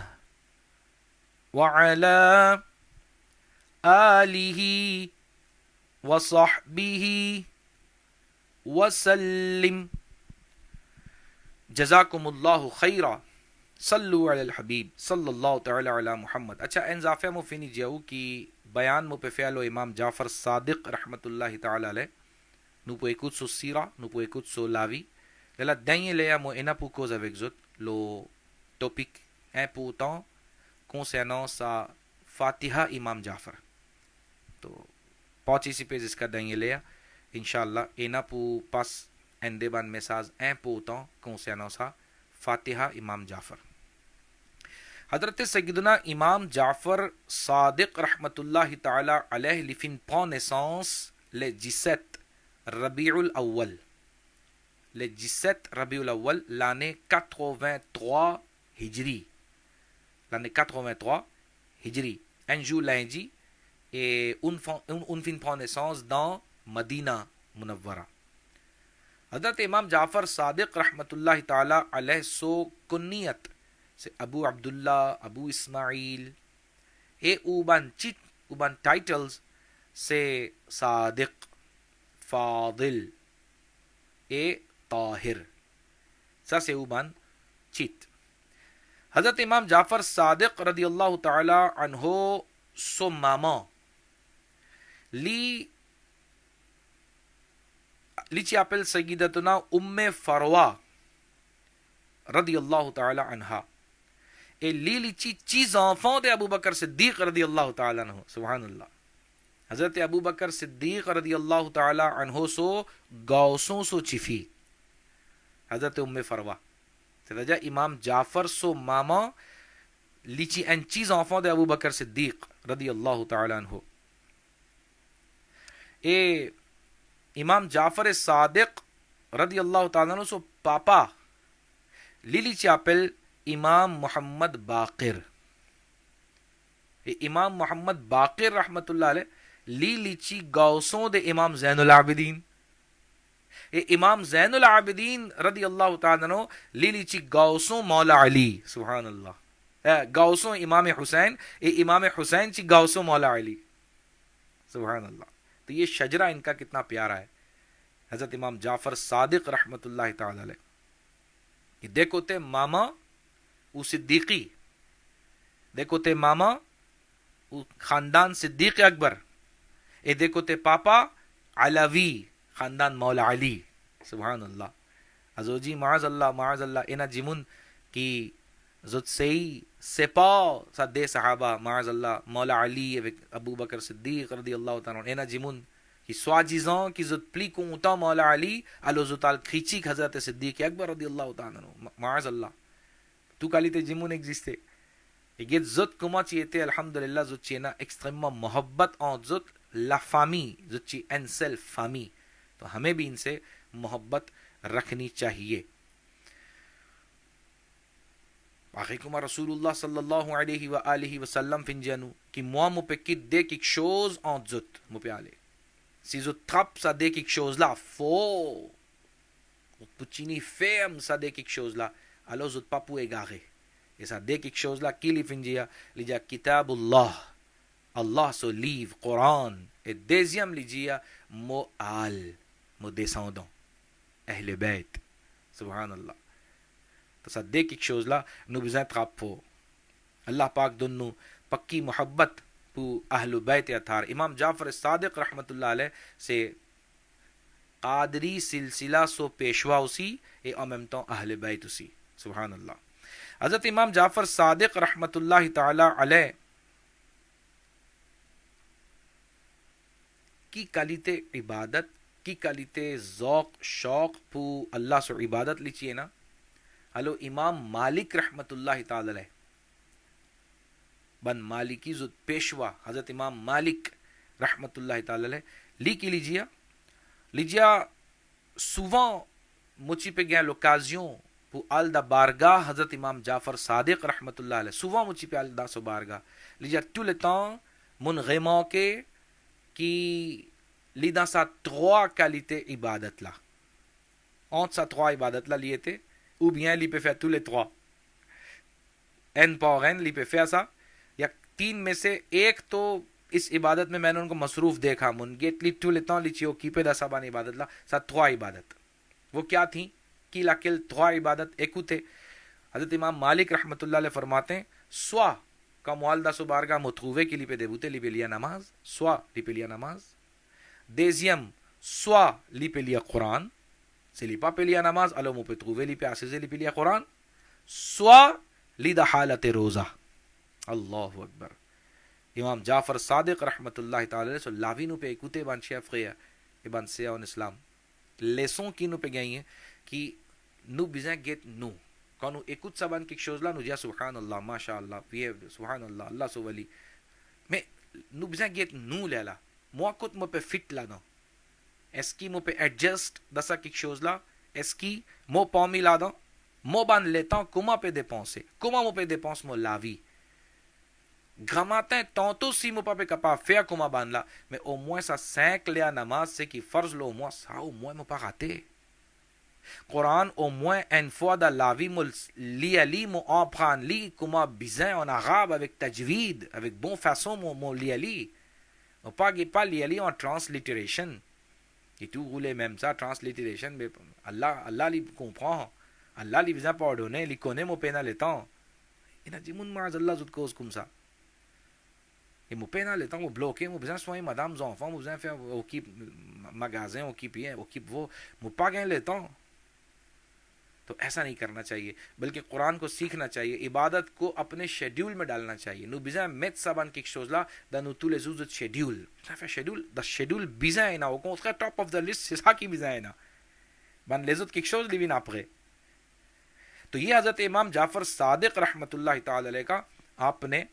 وعلى آلہ وصحبہ وسلم. جزاکم اللہ خیرا. صلو علی الحبیب صلی اللہ تعالی علی محمد. اچھا انضافہ مفینی جاؤ کی بیان مو پہ فعلو امام جعفر صادق رحمت اللہ تعالی علیہ نو پو ایکوت سو سیرا نو پو ایکوت سو لاوی للا دائیں لیا مو اینا پو cause avec zot lo topic important concernant sa Fatiha Imam Jafar. تو participez jusqu'à دائیں لیا انشاءاللہ اینا پو pass un débat message important concernant sa Fatiha Imam Jafar. حضرت سیدنا امام جعفر صادق رحمت اللہ تعالی علیہ لفن prend naissance le 17 ربیع الاول. Le 17 ربیع الاول l'année 83 ہجری. L'année 83 ہجری. Un jour lundi et on fin prend naissance dans Medina Munawwara. حضرت امام جعفر صادق رحمت اللہ تعالی علیہ سو کنیت سے ابو عبداللہ ابو اسماعیل اے اوبان ٹائٹلز سے صادق فاضل اے طاہر سا سے اوبان چیت. حضرت امام جعفر صادق رضی اللہ تعالی عنہ سو ماما لیچی اپل سیدتنا ام فروا رضی اللہ تعالی عنہا et Lili petits enfants de Abu Bakr Siddiq radiyallahu ta'ala anhu. Subhanallah. Hazrat Abu Bakr Siddiq radiyallahu ta'ala anhu so gauson so chifi. Hazrat Farwa. C'est-à-dire Imam Jafar so maman lichi un petits enfants de Abu Bakr Siddiq radiyallahu ta'ala anhu. Et Imam Jafar Sadiq radiyallahu ta'ala anhu so papa Lili appelle امام محمد باقر. امام محمد باقر رحمت اللہ علیہ لی لیچی گوسوں دے امام زین العابدین. امام زین العابدین رضی اللہ تعالیٰ عنہ لی لیچی گوسوں مولا علی. سبحان اللہ. گوسوں امام حسین امام حسین چی گوسوں مولا علی. سبحان اللہ. تو یہ شجرہ ان کا کتنا پیارا ہے. حضرت امام جعفر صادق رحمت اللہ تعالیٰ علیہ. دیکھو تے ماما او صدیقی، دیکھو تے ماما او خاندان صدیق اکبر، اے دیکھو تے پاپا علوی خاندان مولا علی. سبحان اللہ. ازو جی معاذ اللہ اینا جمون کی زد سئی سپا سا دے صحابہ معاذ اللہ مولا علی ابو بکر صدیق رضی اللہ تعالیٰ عنہ اینا جمون کی سواجیزان کی زد پلی کونتا مولا علی الو زتال کھیچی حضرت صدیق اکبر رضی اللہ تعالیٰ عنہ معاذ اللہ تو کالی تے جمون ایگزستے یہ زد کما چیتے الحمدللہ زد چینا ایکستریما محبت آن زد لا فامی زد چی ان سیلف فامی. تو ہمیں بھی ان سے محبت رکھنی چاہیے. باقی کما رسول اللہ صلی اللہ علیہ وآلہ وسلم فنجانو کی موا مو پہ کت دے کک شوز آن زد مو پہ آلے سی زد تھپ سا دے کک شوز لا فو پچینی فیم سا دے کک شوز لا الو زد پاپو اگاغے ایسا دے کک شوز لا کیلی فنجیا لیجا کتاب اللہ اللہ سو لیو قرآن اے دیزیم لیجیا مو آل مو دے ساندوں اہل بیت. سبحان اللہ. تو سا دے کک شوز لا نو بزین تقاب پو اللہ پاک دنو پکی محبت پو اہل بیت اتھار. امام جعفر صادق رحمت اللہ علیہ سے قادری سلسلہ سو پیشوا اسی اے اممتوں اہل بیت اسی. سبحان اللہ. حضرت امام جعفر صادق رحمت اللہ تعالی علیہ کی کلیتے عبادت کی کلیتے ذوق شوق پو اللہ سو عبادت لیچیے نا. ہلو امام مالک رحمت اللہ تعالی علیہ بن مالکی زد پیشوا حضرت امام مالک رحمت اللہ تعالی علیہ لی کی لیجیا سوان مچی پہ گیا لوکازیوں پو آل دا بارگاہ حضرت امام جعفر صادق رحمت اللہ علیہ سوان مچی پہ آل دا سو بارگاہ لیجیا تو لیتاں من غیموں کے کی لیداں سا تغوا کلیتے عبادت لا اونت سا تغوا عبادت لا لیے تے ou bien li peut faire tous les trois. n par n li peut faire ça. یا تین میں سے ایک تو اس عبادت میں نے ان کو مصروف دیکھا من گیٹ لی تو لیتا لی چیو کی پہ دا سبان عبادت لا سا تھوا عبادت. وہ کیا تھیں کی لاکل تھوا عبادت ایکو تھے. حضرت امام مالک رحمت اللہ علیہ فرماتے ہیں سوا کا موالدہ سو بارگاہ مترووے کی لی پہ دیبوتے لی پہ لیا نماز سوا لی پہ لیا نماز دیزیم سوا لی پہ لیا قرآن سے لیپا پہ لیا نماز الو مو پہ ترووے لی پہ آسیزے لی پہ لیا قرآن سوا لی دا حالت روزہ. اللہ اکبر. امام جعفر صادق رحمت اللہ تعالی علیہ لاوی نو پہ اکوتے بان شیف غیا ابان سیاون اسلام لیسوں کی نو پہ گئی ہیں کہ نو بزیں گیت نو کانو اکوت سبان کی شوزلا نو جا سبحان اللہ ماشاءاللہ سبحان اللہ اللہ سو ولی میں نو بزیں گیت نو لیلا موکت مو پہ فٹ لانا اس کی مو پہ ایڈجسٹ دسا کی شوزلا اس کی مو پامی لادا مو بان لیتا ہوں کما پہ دے پونسے کما مو پہ دے پونس مو لاوی گھماتے ہیں تونتو سی مو پا پہ کپا فیا کما بان لا میں او موے سا سینک لیا نماز سے کی فرض لو موے ساو موے مو پا غاتے قرآن او موے انفوا دا لاوی مو لیا لی مو آپخان لی کما بیزیں اون آغاب avec تجوید avec bon façon مو لیا لی او پا گی پا لیا لی en transliteration et tout roulé même ça transliteration mais Allah li comprend Allah li visa pardonner li connaît mo pena le temps ina jimun maaz Allah zut cause comme ça et mo pena le temps mo bloqué mo besoin soigner madame enfants mo besoin faire occupe magasin occupe bien occupe وہ mo pas gain le temps. تو ایسا نہیں کرنا چاہیے بلکہ قرآن کو سیکھنا چاہیے عبادت کو اپنے شیڈیول میں ڈالنا چاہیے. نو بیزا میت سابان کی شوزلا دا نو تو لزوزت شیڈیول شیڈیول دا شیڈیول بیزا ہے نا وہ کون ٹاپ آف دا لسٹ سسا کی بیزا ہے نا بان لزوزت کی شوز لیوین آپرے. تو یہ حضرت امام جعفر صادق رحمت اللہ تعالی علیہ کا آپ نے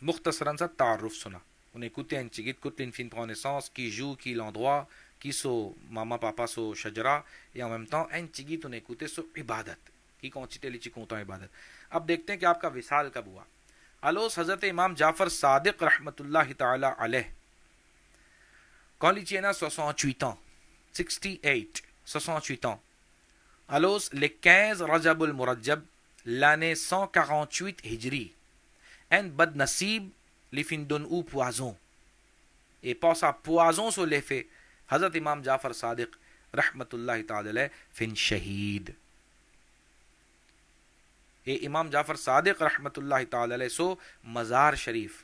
مختصراً سا تعارف سنا. انہیں کتے ان چگit کتلین فین پرونیسانس کی جو کی l'endroit qui so mama papa so shajara et en même temps en chigi to écouter so ibadat qui quantité li chi konta ibadat. اب دیکھتے ہیں کہ آپ کا وصال کب ہوا. الوس حضرت امام جعفر صادق رحمت اللہ تعالی علیہ quand li tiena 68 ans 68 68 ans الوس le 15 Rajab al-Murajjab l'année 148 hijri en bad nasib li fin don ou poison et passa poison sur les faits حضرت امام جعفر صادق رحمت اللہ تعالی علیہ فن شہید. et Imam Jafar Sadiq rahmatullahi ta'ala alayhi so مزار شریف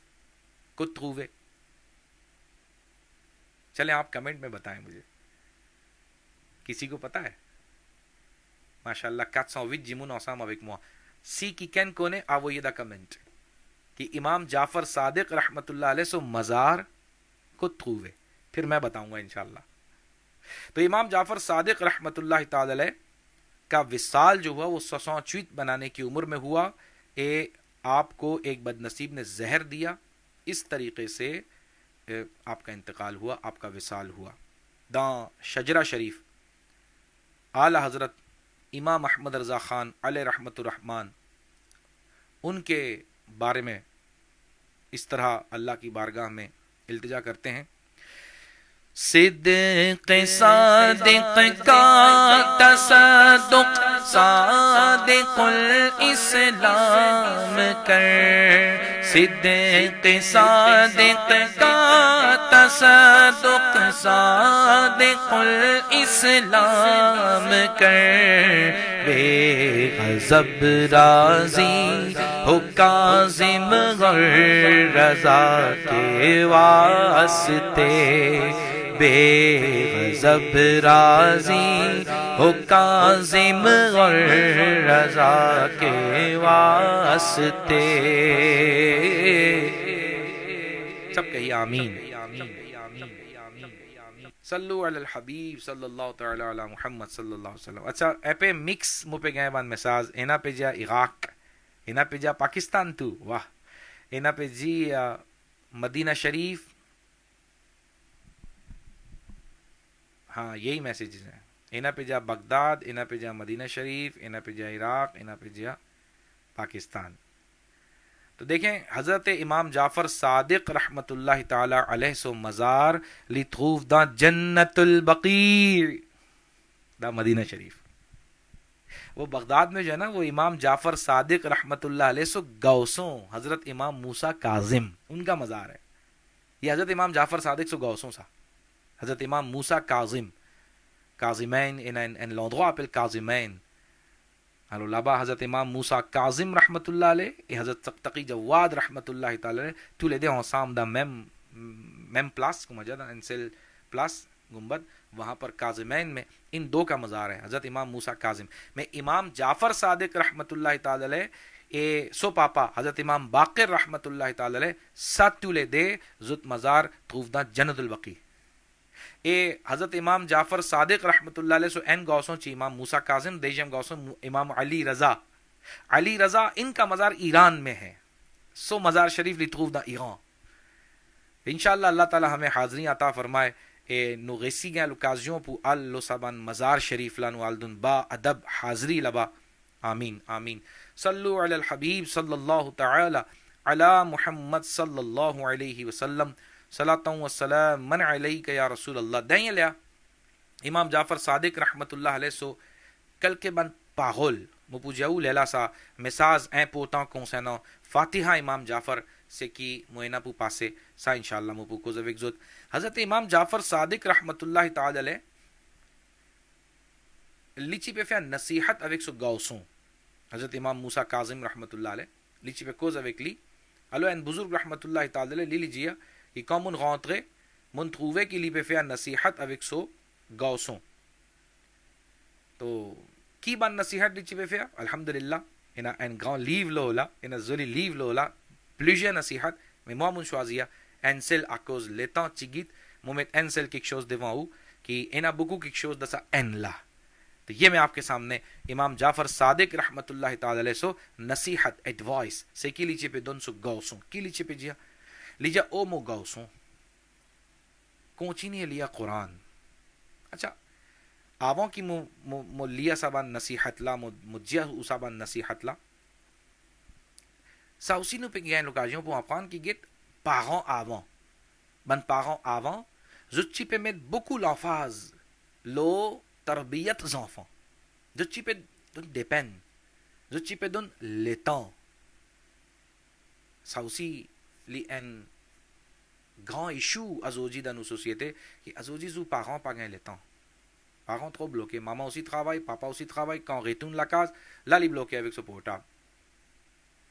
کو trouvé. چلیں آپ کمنٹ میں بتائیں مجھے, کسی کو پتا ہے؟ ماشاءاللہ 408 جیمون ensemble avec moi. Si quelqu'un connaît, envoyez da comment کہ امام جعفر صادق رحمۃ اللہ علیہ سو مزار کو trouvé. پھر میں بتاؤں گا انشاءاللہ. تو امام جعفر صادق رحمۃ اللہ تعالی علیہ کا وصال جو ہوا وہ 68 بنانے کی عمر میں ہوا. آپ کو ایک بد نصیب نے زہر دیا, اس طریقے سے آپ کا انتقال ہوا, آپ کا وصال ہوا. داں شجرہ شریف اعلی حضرت امام احمد رضا خان علیہ رحمت الرحمن ان کے بارے میں اس طرح اللہ کی بارگاہ میں التجا کرتے ہیں. صدق صادق کا تصدق صادق الاسلام کر, صدق صادق کا تصدق صادق الاسلام کر, بے غضب راضی ہو کاظم غر رضا کے واسطے, بے غضب راضی ہو کاظم غر رضا کے واسطے. سب کہیے آمین. صلو علی الحبیب صلی اللہ تعالی علی محمد صلی اللہ علیہ وسلم. اچھا ایپے مکس مو پہ گئے بان مساز اینا پہ جا عراق, اینا پہ جا پاکستان تو واہ, اینا پہ جی مدینہ شریف, ہاں یہی میسیجز ہیں. اینا پہ جا بغداد, اینا پہ جا مدینہ شریف, اینا پہ جا عراق, اینا پہ جا پاکستان. تو دیکھیں حضرت امام جعفر صادق رحمت اللہ تعالی علیہ سو مزار لی تھوف دا جنت البقیع دا مدینہ شریف. وہ بغداد میں جو ہے نا وہ امام جعفر صادق رحمت اللہ علیہ سو گوسوں حضرت امام موسیٰ کاظم ان کا مزار ہے. یہ حضرت امام جعفر صادق سو گوسوں سا حضرت امام موسیٰ کاظم کاظمین ان l'endroit appelle کاظمین. alors là-bas حضرت امام موسیٰ کاظم رحمت اللہ علیہ et حضرت تقی جواد رحمت اللہ تعالی علیہ tous les deux ensemble dans même place comme on dit dans une seule place گنبد, وہاں پر کاظمین میں ان دو کا مزار ہے حضرت امام موسیٰ کاظم میں. امام جعفر صادق رحمت اللہ تعالی علیہ اے سو پاپا حضرت امام باقر رحمت اللہ تعالی علیہ سات tous les deux زت مزار trouve dans جنت البقیع. اے حضرت امام جعفر صادق رحمت اللہ علیہ سو این گوسوں چی امام موسیٰ کاظم دیجم گوسوں امام علی رضا. علی رضا ان کا مزار ایران میں ہے, سو مزار شریف لی trouve dans ایران. انشاءاللہ اللہ تعالی ہمیں حاضری عطا فرمائے. نو غیسی گئے لوکازیوں پو اللہ سبان مزار شریف لانو آلدن با ادب حاضری لبا. آمین آمین. صلو علی الحبیب صلی اللہ تعالی علی محمد صلی اللہ علیہ وسلم. صلاۃ و سلام من علیک یا رسول اللہ. دائیں لیا امام جعفر صادق رحمت اللہ علیہ سو کل کے بند پاغل مپو جاؤ لیلا سا مساز این پوتاں کونسینو فاتحہ امام جعفر سے کی موینہ پو پاسے سا انشاءاللہ مپو کو زویک زود. حضرت امام جعفر صادق رحمت اللہ تعالی علیہ لیچی پہ فیا نصیحت اویک سو گوسوں حضرت امام موسیٰ کاظم رحمت اللہ علیہ لیچی پہ کوز اویک لی الو این بزرگ رحمت اللہ تعالی علیہ لی لیجیا کہ کون من غانترے من تھووے کی لی پہ فیا نصیحت اویک سو گوسوں. تو کی بان نصیحت لیچی پہ فیا الحمدللہ اینا این گان لیو لولا اینا زولی لیو لولا پلیجے نصیحت میں موامن شوازیا انسل اکوز لیتان چیگیت مومت انسل کک شوز دیواؤ کہ اینا بکو کک شوز دسا این لا. تو یہ میں آپ کے سامنے امام جعفر صادق رحمت اللہ تعالی علیہ سو نصیحت ایڈوائس سے کی لیچے پہ دون سو گوسوں کی لیچے پہ جیا لیجا او مو گوسوں کونچی نہیں لیا قرآن. اچھا آووں کی مو لیا سابان نصیحت لا مو جیا سابان نصیحت لا ساوسی نو پہ گیا لوکاجیوں پو افغان کی گیت پاغوں آووں بن پاغوں آووں زچی پہ میں بکو لافاز لو تربیت زنفوں زچی پہ دن ڈیپن زچی پہ دن لیتاں ساوسی لی این گران ایشو ازوجی dans nos sociétés کہ ازوجی زو parents pas gain les temps. Parents trop bloqués, maman aussi travaille, papa aussi travaille, quand retourne la case, là il est bloqué avec ce portable.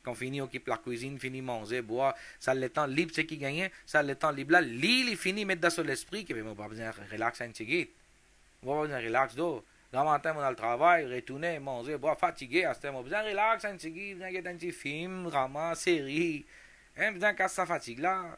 quand fini occupe la cuisine, fini manger, boire, ça le temps libre c'est qui gagne, ça le temps libre là, li fini mettre dans son esprit que moi pas besoin relax un petit moi pas besoin relax do. Dans le matin, on a le travail, retourner, manger, boire, fatigué, à ce temps, besoin relax un petit, besoin un petit film, drama, série, besoin casse sa fatigue là.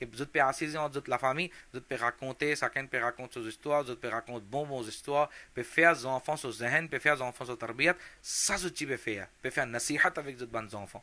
que zut pe assisons zut la famille zut pe raconter chacun pe raconte ses histoires zut pe raconte bons histoires pe faire aux enfants sur zehen pe faire aux enfants sur tarbiyat ça zut pe faire nasihat avec zut ban enfants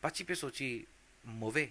pachi pe sochi mauvais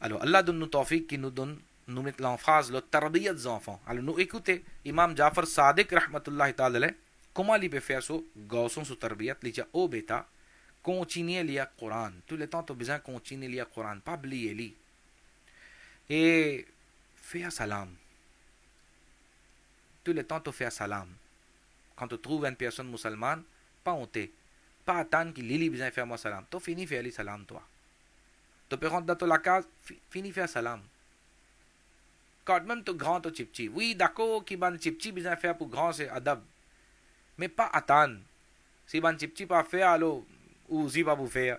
alors Allah donne-nous tawfiq qui nous donne nous mettre l'emphase le tarbiyat des enfants alors nous écoutez Imam Jafar Sadiq rahmatullahi ta'ala comment li faire so gauson su tarbiyat li oh beta continuer lire Coran tout le temps tu as besoin continuer lire Coran pas oublier li et faire salam tout le temps tu fais salam quand tu trouves une personne musulmane pas honte pas attendre qu'il li besoin faire moi salam tu finis faire li salam toi tu peux rentrer dans la case fini faire salam quand même tu grand tu chipchi oui d'accord qui ban chipchi besoin faire pour grand c'est adab mais pas attendre si ban chipchi pas faire alors ou si babu faire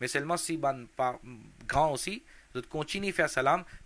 mais seulement si ban grand aussi de continue faire salam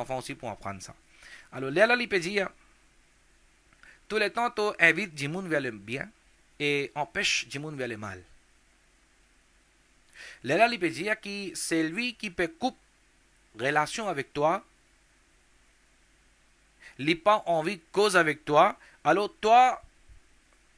enfants aussi pour apprendre ça alors Léla li peut dire tout le temps to invite Jimoun vers le bien et empêche Jimoun vers le mal Léla li peut dire que c'est lui qui peut couper relation avec toi lui pas envie de cause avec toi alors toi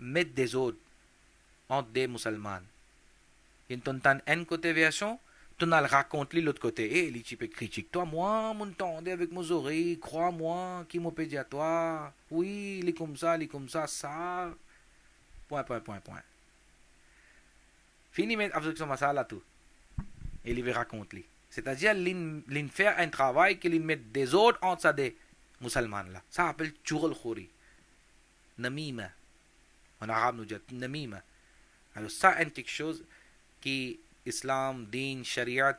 met desordre entre des musulmans. Ils t'entendent un côté version, tu n'as le raconte l'autre côté. Eh, les types critiquent. Toi, moi, m'entendais avec mes oreilles, crois-moi, qui m'a pédé à toi. Oui, il est comme ça, ça. Point. Fini mettre avec son masala tout. Et il va raconter. C'est-à-dire, il fait un travail qu'il met des ordres entre des musulmans là. Ça s'appelle churul khori. Namima. En arabe nous dit namima. Alors ça est quelque chose qui islam, din, shariat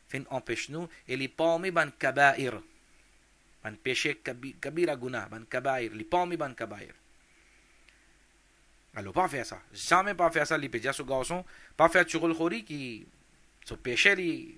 fin empêche nous et les parmi ban kabair. Ban péché kabira guna, ban kabair, les parmi ban kabair. Alors pas faire ça. Jamais pas faire ça les péjas au garçon, pas faire churul khori qui se péché li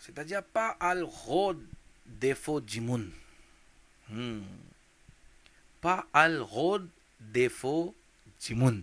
c'est-à-dire pas al ghod défaut jimun pas al ghod défaut jimun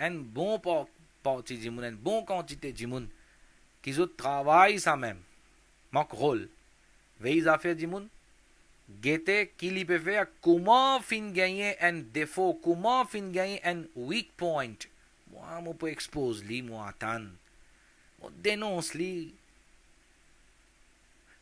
en bom pauti jimun en bon quantité jimun qui zo travail ça même manque rôle veille à faire jimun guetter qui li peut faire comment fin gagner un défaut comment fin gagner un weak point moi mo peut expose li moi attend mo dénonce li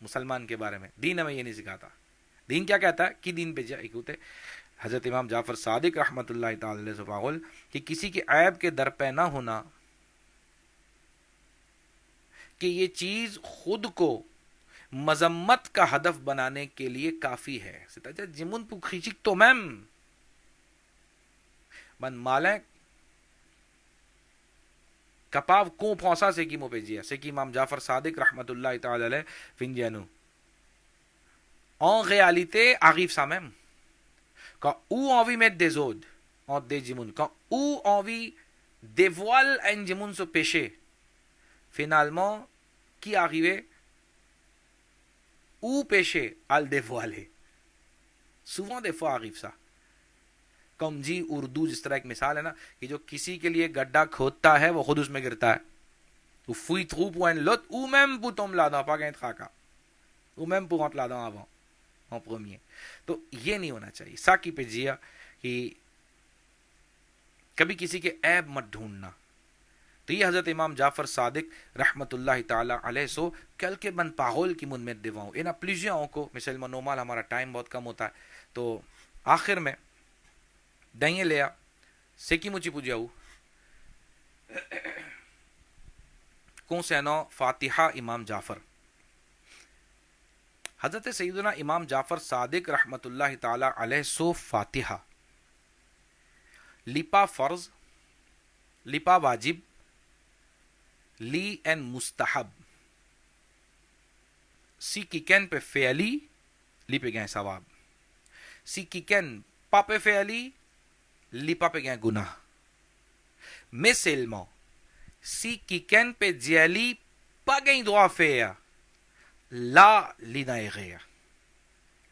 مسلمان کے بارے میں. دین ہمیں یہ نہیں سکھاتا. دین کیا کہتا ہے کہ دین پہ ایکوتے حضرت امام جعفر صادق رحمۃ اللہ تعالی علیہ سبحان کہ کسی کے عیب کے در پہ نہ ہونا کہ یہ چیز خود کو مذمت کا ہدف بنانے کے لیے کافی ہے. جمن پو کھیچک تو میم من مالک کپاو کو پھونسا سے کی مو پہ جیا سے کی امام جعفر صادق رحمۃ اللہ تعالی علیہ فنجانو en réalité arrive ça même. Quand ou envie mettre des odes en des jimoun, quand ou envie dévoile un jimoun ce péché, finalement, qui arrive ou péché à le dévoiler. Souvent des fois arrive ça. Comme dit Urdu جس طرح ایک مثال ہے نا کہ جو کسی کے لیے گڈھا کھودتا ہے وہ خود اس میں گرتا ہے. تو فوئی تھرو پوائن لوت او میم پو تم لادا پا گئے تھا کا او میم پو غت لادا آوان en premier. تو یہ نہیں ہونا چاہیے. ساکی پہ جیا کہ کبھی کسی کے عیب مت ڈھونڈنا. تو یہ حضرت امام جعفر صادق رحمت اللہ تعالی علیہ سو کل کے بن پاغول کی من میں دیواؤں اینا پلیزیاں کو مثل منومال ہمارا ٹائم بہت کم ہوتا ہے. تو آخر میں دائیں لیا سیکی مچی پوجاؤ کون سے نو فاتحہ امام جعفر. حضرت سیدنا امام جعفر صادق رحمت اللہ تعالی علیہ سو فاتحہ لپا فرض لپا واجب لی این مستحب سی کیکن پہ فعلی لی پہ گئے ثواب سی کیکن پا پہ فعلی لی پا پہ گئے گناہ مثلمو سی کیکن پہ جیلی پا گئیں دعا فیا لا لینا غیا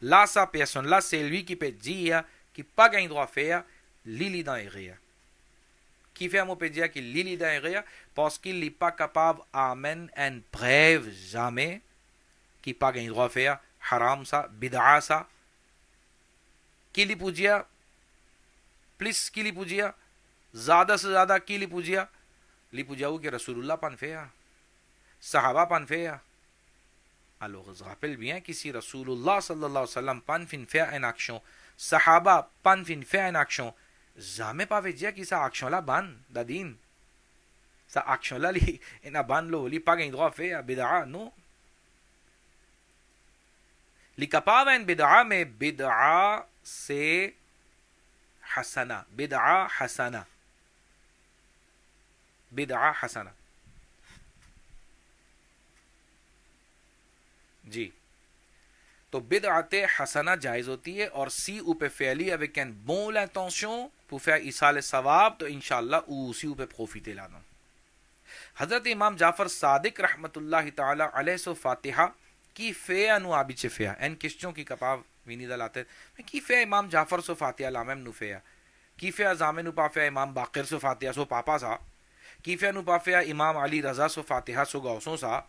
لا سا پیسون لا سیلوی کی پہ جیا کی پا گئیں دعا فیا لی لینا غیا کی فیا مو پہ جیا کی لی لینا غیا پاس کی لیپا کپاو آمن این بریو جامے کی پا گئیں دعا فیا حرام سا بدعا سا کی لی پوجیا پلیس کی لی پوجیا زیادہ سے زیادہ کی لی پوجیا لی پوجاو کہ رسول اللہ پان فیا صحابہ پان فیا الوغ غافل بھی ہیں کسی رسول اللہ صلی اللہ علیہ وسلم پان فین فیا این اکشن صحابہ پان فین فیا این اکشن زامے پاوے جیا کسا اکشن لا بان دا دین سا اکشن لا لی اینا بان لو لی پاگیں دعا فیا بدعا نو لی کپاوے ان بدعا میں بدعا سے حسنہ بدعا حسنہ بدعا حسنہ جی تو بدعت حسنہ جائز ہوتی ہے اور سی او پہ فعلی avec un bon l'intention pour faire ایصال ثواب تو انشاءاللہ اسی او پہ پروفیتے لانا. حضرت امام جعفر صادق رحمت اللہ تعالی علیہ سو فاتحہ کی فیا نو آبی چے فیا این کشتوں کی کپاو وینی دلاتے کی فیا امام جعفر سو فاتحہ لامم نو فیا کی فیا زامن نو پا فیا امام باقر سو فاتحہ سو پاپا سا کی فیا نو پا فیا امام علی رضا سو فاتحہ سو گوسوں سا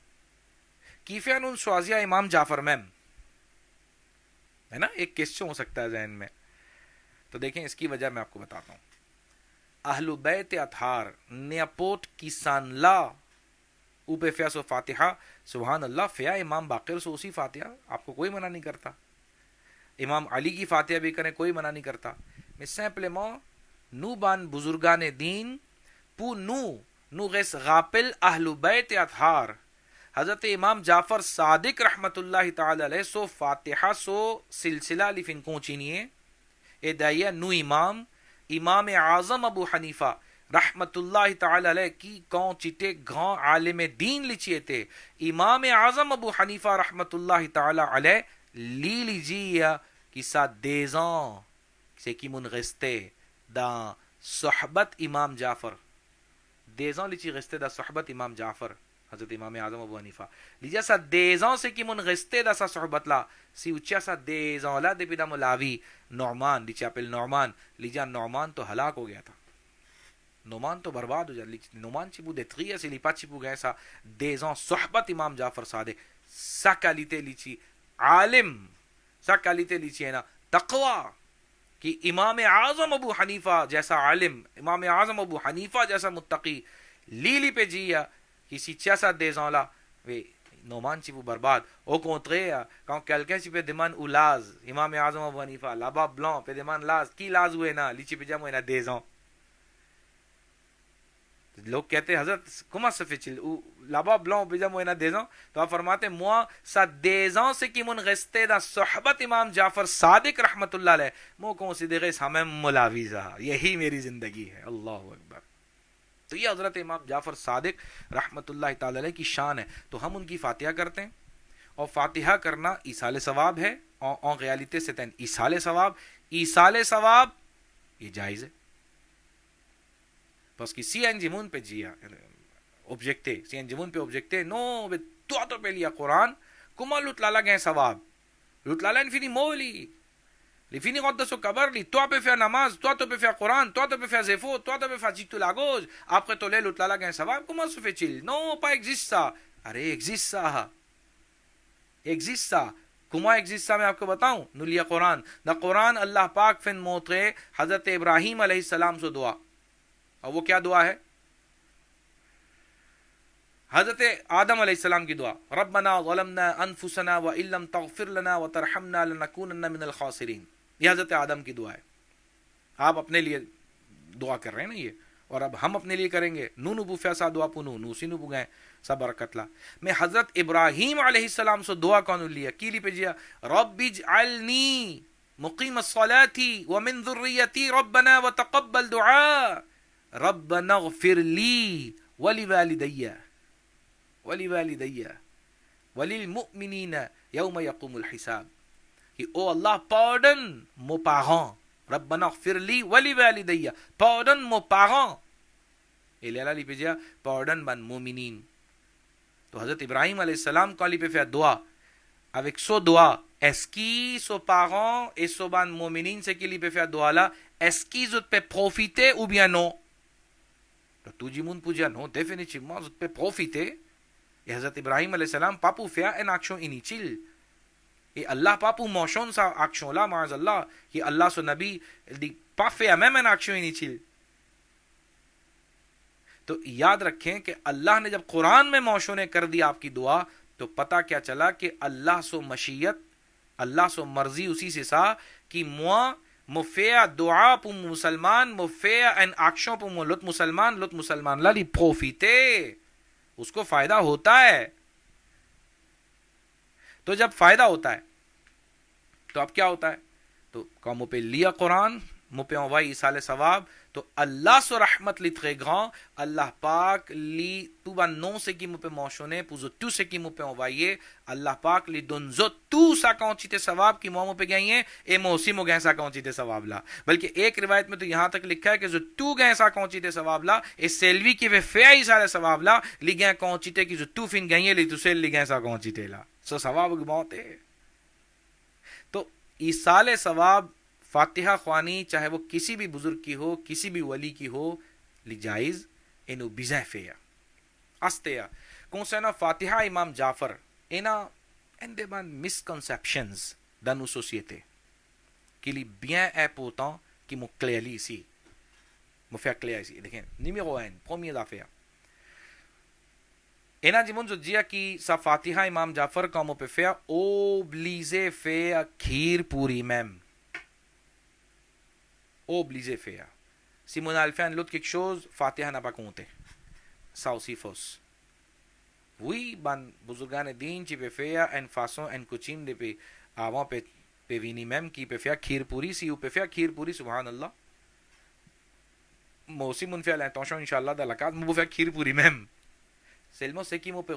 کیفیہ نون شوازیہ امام جعفر میم ہے نا ایک کیسچن ہو سکتا ہے ذہن میں. تو دیکھیں اس کی وجہ میں آپ کو بتاتا ہوں. اہل بیت اطہار نیاپوٹ کی سانلا اوپے فیا سو فاتحہ سبحان اللہ فیا امام باقر سو اسی فاتحہ آپ کو کوئی منع نہیں کرتا. امام علی کی فاتحہ بھی کریں کوئی منع نہیں کرتا. میں سیمپلیموں نو بان بزرگان دین پو نو غیس غاپل اہل بیت اطہار حضرت امام جعفر صادق رحمت اللہ تعالی علیہ سو فاتحہ سو سلسلہ لفن کونچینیے اے دائیہ نو امام اعظم ابو حنیفہ رحمت اللہ تعالی علیہ کی کون چٹے گھان عالم دین لچیے تھے. امام اعظم ابو حنیفہ رحمت اللہ تعالی علیہ لی لیجیے کسا دیزان سے کی منغستے دا صحبت امام جعفر دیزان لیچی غستے دا صحبت امام جعفر حضرت امام اعظم ابو حنیفہ لیجا سا دیزان سے کی منغستے دا سا صحبت لا سی اچھا سا دیزان لا دے پیدا ملاوی نعمان لیچا پل نعمان لیجا نعمان تو ہلاک ہو گیا تھا نعمان تو برباد ہو جا نعمان چپو دے تغیہ سے لیپا چپو گئے سا دیزان صحبت امام جعفر صادق سا کالیتے لیچی عالم سا کالیتے لیچی ہے نا تقوی کہ امام اعظم ابو حنیفہ جیسا عالم امام اعظم ابو حنیفہ جیسا متقی لیلی پہ جیا کسی چیسا دیزان لا وے Noman ci fu barbado. Au contraire, quand quelqu'un ci peut demander ou laz, Imam Azam Abu Hanifa, là-bas blanc, peut demander laz, qui laz ou na, li ci peut dire moi na 10 ans. لوگ کہتے ہیں حضرت comment ça fait-il là-bas blanc peut dire moi na 10 ans. تو آپ فرماتے ہیں moi ça 10 ans c'est qui mon resté dans صحبت امام جعفر صادق رحمت اللہ علیہ مو considéré ça même ملاویزہ. یہی میری زندگی ہے. اللہ اکبر. تو یہ حضرت امام جعفر صادق رحمت اللہ تعالی علیہ کی شان ہے. تو ہم ان کی فاتحہ کرتے ہیں, اور فاتحہ کرنا ایصال ثواب ہے. en réalité c'est un ایصال ثواب. ایصال ثواب یہ جائز ہے. Parce que si Anjimun pe dia objecté, si Anjimun pe objecté, no, tu ato pe lia Quran, comment l'utlala gain sawab? L'utlala infini moli. L'infini qaddasu kabarli, toi pe faire namaz, toi tu peux faire Quran, toi tu peux faire zefo, toi tu peux faire jitu la gauche, après tu l'utlala gain sawab, comment se fait-il? Non, pas existe ça. Arrête, existe ça. Existe ça. Comment existe ça, میں آپ کو بتاؤں. nous lia Quran. Dans Quran, Allah Pak fin montré Hazrat Ibrahim alayhi salam se dua. اور وہ کیا دعا ہے؟ حضرت آدم علیہ السلام کی دعا, ربنا ظلمنا انفسنا وان لم تغفر لنا وترحمنا لنكونن من الخاسرین. یہ حضرت آدم کی دعا ہے. آپ اپنے لیے دعا کر رہے ہیں نا یہ, اور اب ہم اپنے لیے کریں گے. نو نبو فیسا دعا پنو نو سی نبو گئے سب برکت لا. میں حضرت ابراہیم علیہ السلام سے دعا کون لیا کیلی پہ جیا, رب اجعلنی مقیم الصلاة ومن ذریتی ربنا وتقبل دعاء ربنا اغفر لی ولوالدی وللمؤمنین یوم یقوم الحساب. کہ او اللہ pardon mon parent, ربنا اغفر لی ولوالدی, pardon mon parent, et là il peut dire pardon ban mu'minin. تو حضرت ابراہیم علیہ السلام کو علی پہ fait دعا avec so dua, est-ce que so parent et so ban mu'minin c'est qu'il peut faire dua là, est-ce qu'ils peut profiter ou bien non? تو جیمون پوجا نو definitivement زت pe profiter. E Hazrat Ibrahim alayhi salam papu fea en action inutile. Et Allah papu motion sa action là, maazallah, que Allah son nabi dit pas fait même en action inutile. تو یاد رکھیں کہ اللہ نے جب قرآن میں موشوں نے کر دی آپ کی دعا, تو پتہ کیا چلا کہ اللہ سو مشیت, اللہ سو مرضی اسی سے سا کہ moi مفیا دعا pour مسلمان, مفیا ان action pour l'autre مسلمان là, li profiter, اس کو فائدہ ہوتا ہے. تو جب فائدہ ہوتا ہے تو اب کیا ہوتا ہے, تو کاموں پہ لیا قرآن, مو پہ انوائی ایصال ثواب, تو اللہ سو رحمت لی très grand, اللہ پاک لی تو با non سے کی مو پہ موشونے پوزو تو سے کی مو پہ انوائیے, اللہ پاک لی دنزو تو سا کونچیتے ثواب کی مو پہ گئی ہیں, اے موسی مو گئے سا کونچیتے ثواب لا. بلکہ ایک روایت میں تو یہاں تک لکھا ہے کہ جو تو گئے سا کونچیتے ثواب لا, اے سیلوی کی وے فیا ایصال ثواب لا, لی گئے کونچیتے کی جو تو فن گئی ہیں لی تو سیل لی گئے سا کونچیتے لا. سو ثواب موت ہے. تو ایصال ثواب فاتحہ خوانی چاہے وہ کسی بھی بزرگ کی ہو, کسی بھی ولی کی ہو, لی جائز انو بیزہ فیا استیا. Concernant Fatiha Imam Jafar, ena ende ban misconceptions dans nos sociétés qu'il est bien important qui me claire ici, me faire clair ici. دیکھیں, numéro 1, première affaire. ena Jammu جو دیا کہ سا فاتحہ امام جعفر کا مو پہ فیا obligé faire کھیر پوری même. Obligé faire. Si mon a fait l'autre quelque chose, Fatiha n'a pas compté. Ça aussi fausse. Oui, ban buzurgan din qui peut faire une façon, une coutume de avant peut venir même qui peut faire khir puri, si ou peut faire khir puri, subhanallah. Moi aussi mon fait l'intention inshallah dans la case, moi faire khir puri même. Seulement c'est qui mo peut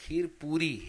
khir puri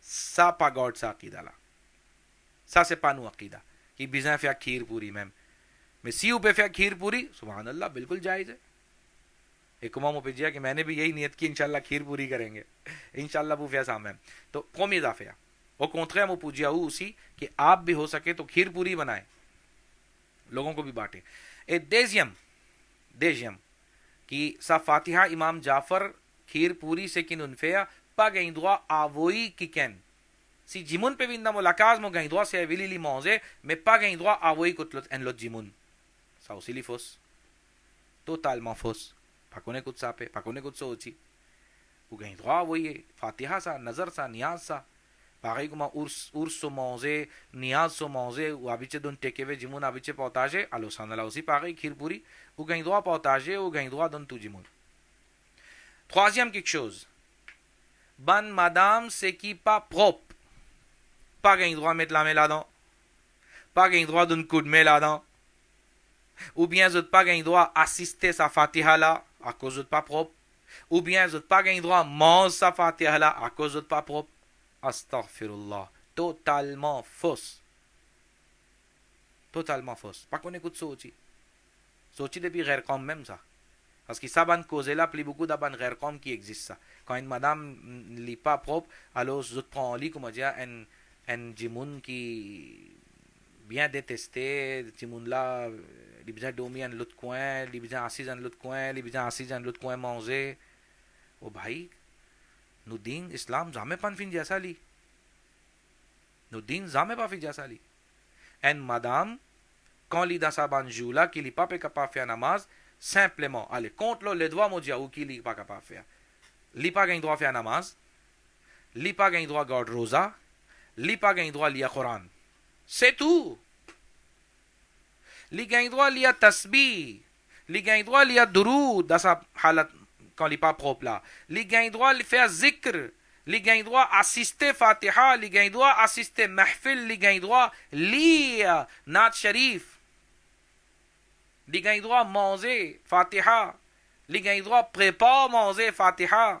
ça pas God sa aqida là. Ça c'est pas nous aqida. کہ بیزاں فیا کھیر پوری میم میں save پہ فیا کھیر پوری سبحان اللہ بالکل جائز ہے. ایک امام پہ جیا کہ میں نے بھی یہی نیت کی انشاءاللہ کھیر پوری کریں گے انشاءاللہ وہ فیا سامنے. تو قومی اضافہ وہ کونترے مو پوجیا ہو اسی کہ آپ بھی ہو سکے تو کھیر پوری بنائیں, لوگوں کو بھی بانٹیں. اے دیجیم کہ سا فاتحہ امام جعفر کھیر پوری سے کن انفیا پا گئی دعا آوئی کی can si jimun pe vinda mo la casa mo gain doa se vili li mange me paga in droit avoi kotlot en lot jimun ça aussi li fausse, totalement fausse. Pa kone kut sape, pa kone kut sochi. ou gain droit voyez Fatiha sa nazar sa niyaz sa pareil como urs so manger niyaz so manger ou abiche don tekeve jimun abiche partager alors ça là aussi pareil khir puri ou gain droit partager ou gain droit don tout jimun. Troisième quelque chose ban madame c'est qui pas propre pas gain droit mettre la main là-dedans pas gain droit d'un coup de main là-dedans ou bien vous pas gain droit assister sa Fatiha là à cause de pas propre ou bien vous pas gain droit manger sa Fatiha là à cause de pas propre. Astaghfirullah, totalement fausse, totalement fausse. Pas qu'on écoute sochi depuis ghair comme même ça parce que ça ban cause là plus beaucoup d'aban ghair comme qui existe ça quand une madame lit pas propre alors je prends lit comment dire un jimoun qui bien détesté jimoun là il besoin dormir dans l'autre coin il besoin assis dans l'autre coin il besoin assis dans l'autre coin manger oh bhai nous din islam jamais pas fin jasa li nous din jamais pas fin jasa li en madame quand li dans sa banjou là qui li pas capable faire namaz simplement allez contre les droits modia ou qui li pas capable faire li pas gain droit faire namaz li pas gain droit garde roza li pas gain droit lire Coran c'est tout li gain droit lire tasbih li gain droit lire durud dans sa halat quand il n'est pas propre là. Les gains droit de faire zikr. Les gains droit assister Fatiha. Les gains droit assister Mahfil. Les gains droit lire Nat Sharif. Les gains droit manger Fatiha. Les gains droit préparer manger Fatiha.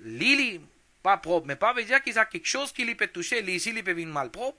li pas propre mais pas veut dire qu'il y a quelque chose qui lui peut toucher li ici li peut vin mal propre.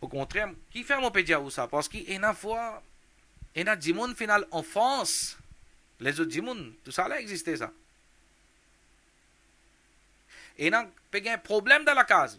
au contraire qui fait mon pédia ou ça parce qu'il y a fois il y a jimoun final en France les autres jimoun tout ça là existait ça il y a un problème dans la case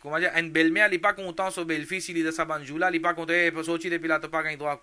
comment dire un belle-mère il n'est pas content sur belle-fille il est dans sa banjoula il n'est pas content sochi de pila to pas gain droit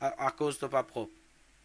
à cause to pas propre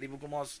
il commence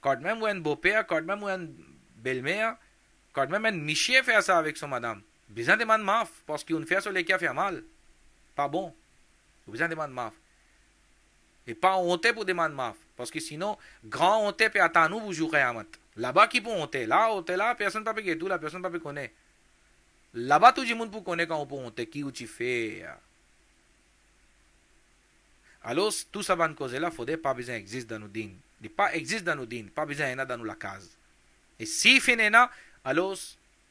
quand même un beau-père quand même un belle-mère quand même un michier fait ça avec son madame biza deman maaf parce qu'une fait ça les qui a fait mal pas bon biza deman maaf et pas honte pour demander maaf parce que sinon grand honte pe atanu vous jour qiyamat là-bas qui pour honte là personne pas que tout la personne pas connaît là-bas tu jimun pour connaît quand pour honte qui ou tu fais alors tout ça van cause là faudrait pas besoin existe dans nos din il pas existe dans nos din pas besoin là dans nos la case et si finé na alors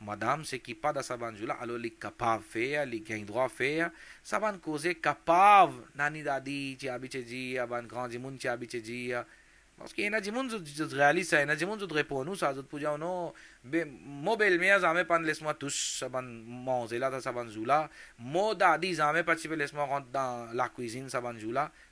madame se kipa da saban jula alo li kapav feia li gendroa feia saban cause kapav nani dadi ci abice ji aban grand jimun ci abice ji parce que ena jimun zo realisa ena jimun zo reponu sa zo puja no be mobile mea zame pan laisse-moi tous saban manger là saban jula mo dadi zame pachi laisse-moi rentrer dans la cuisine saban jula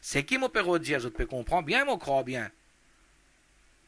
c'est qui mon père dit je peux comprendre bien mon croit bien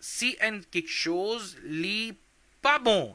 si quelque chose li pas bon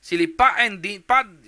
si li pas pas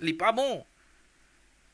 li pas bon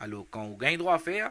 alors quand on gagne droit à faire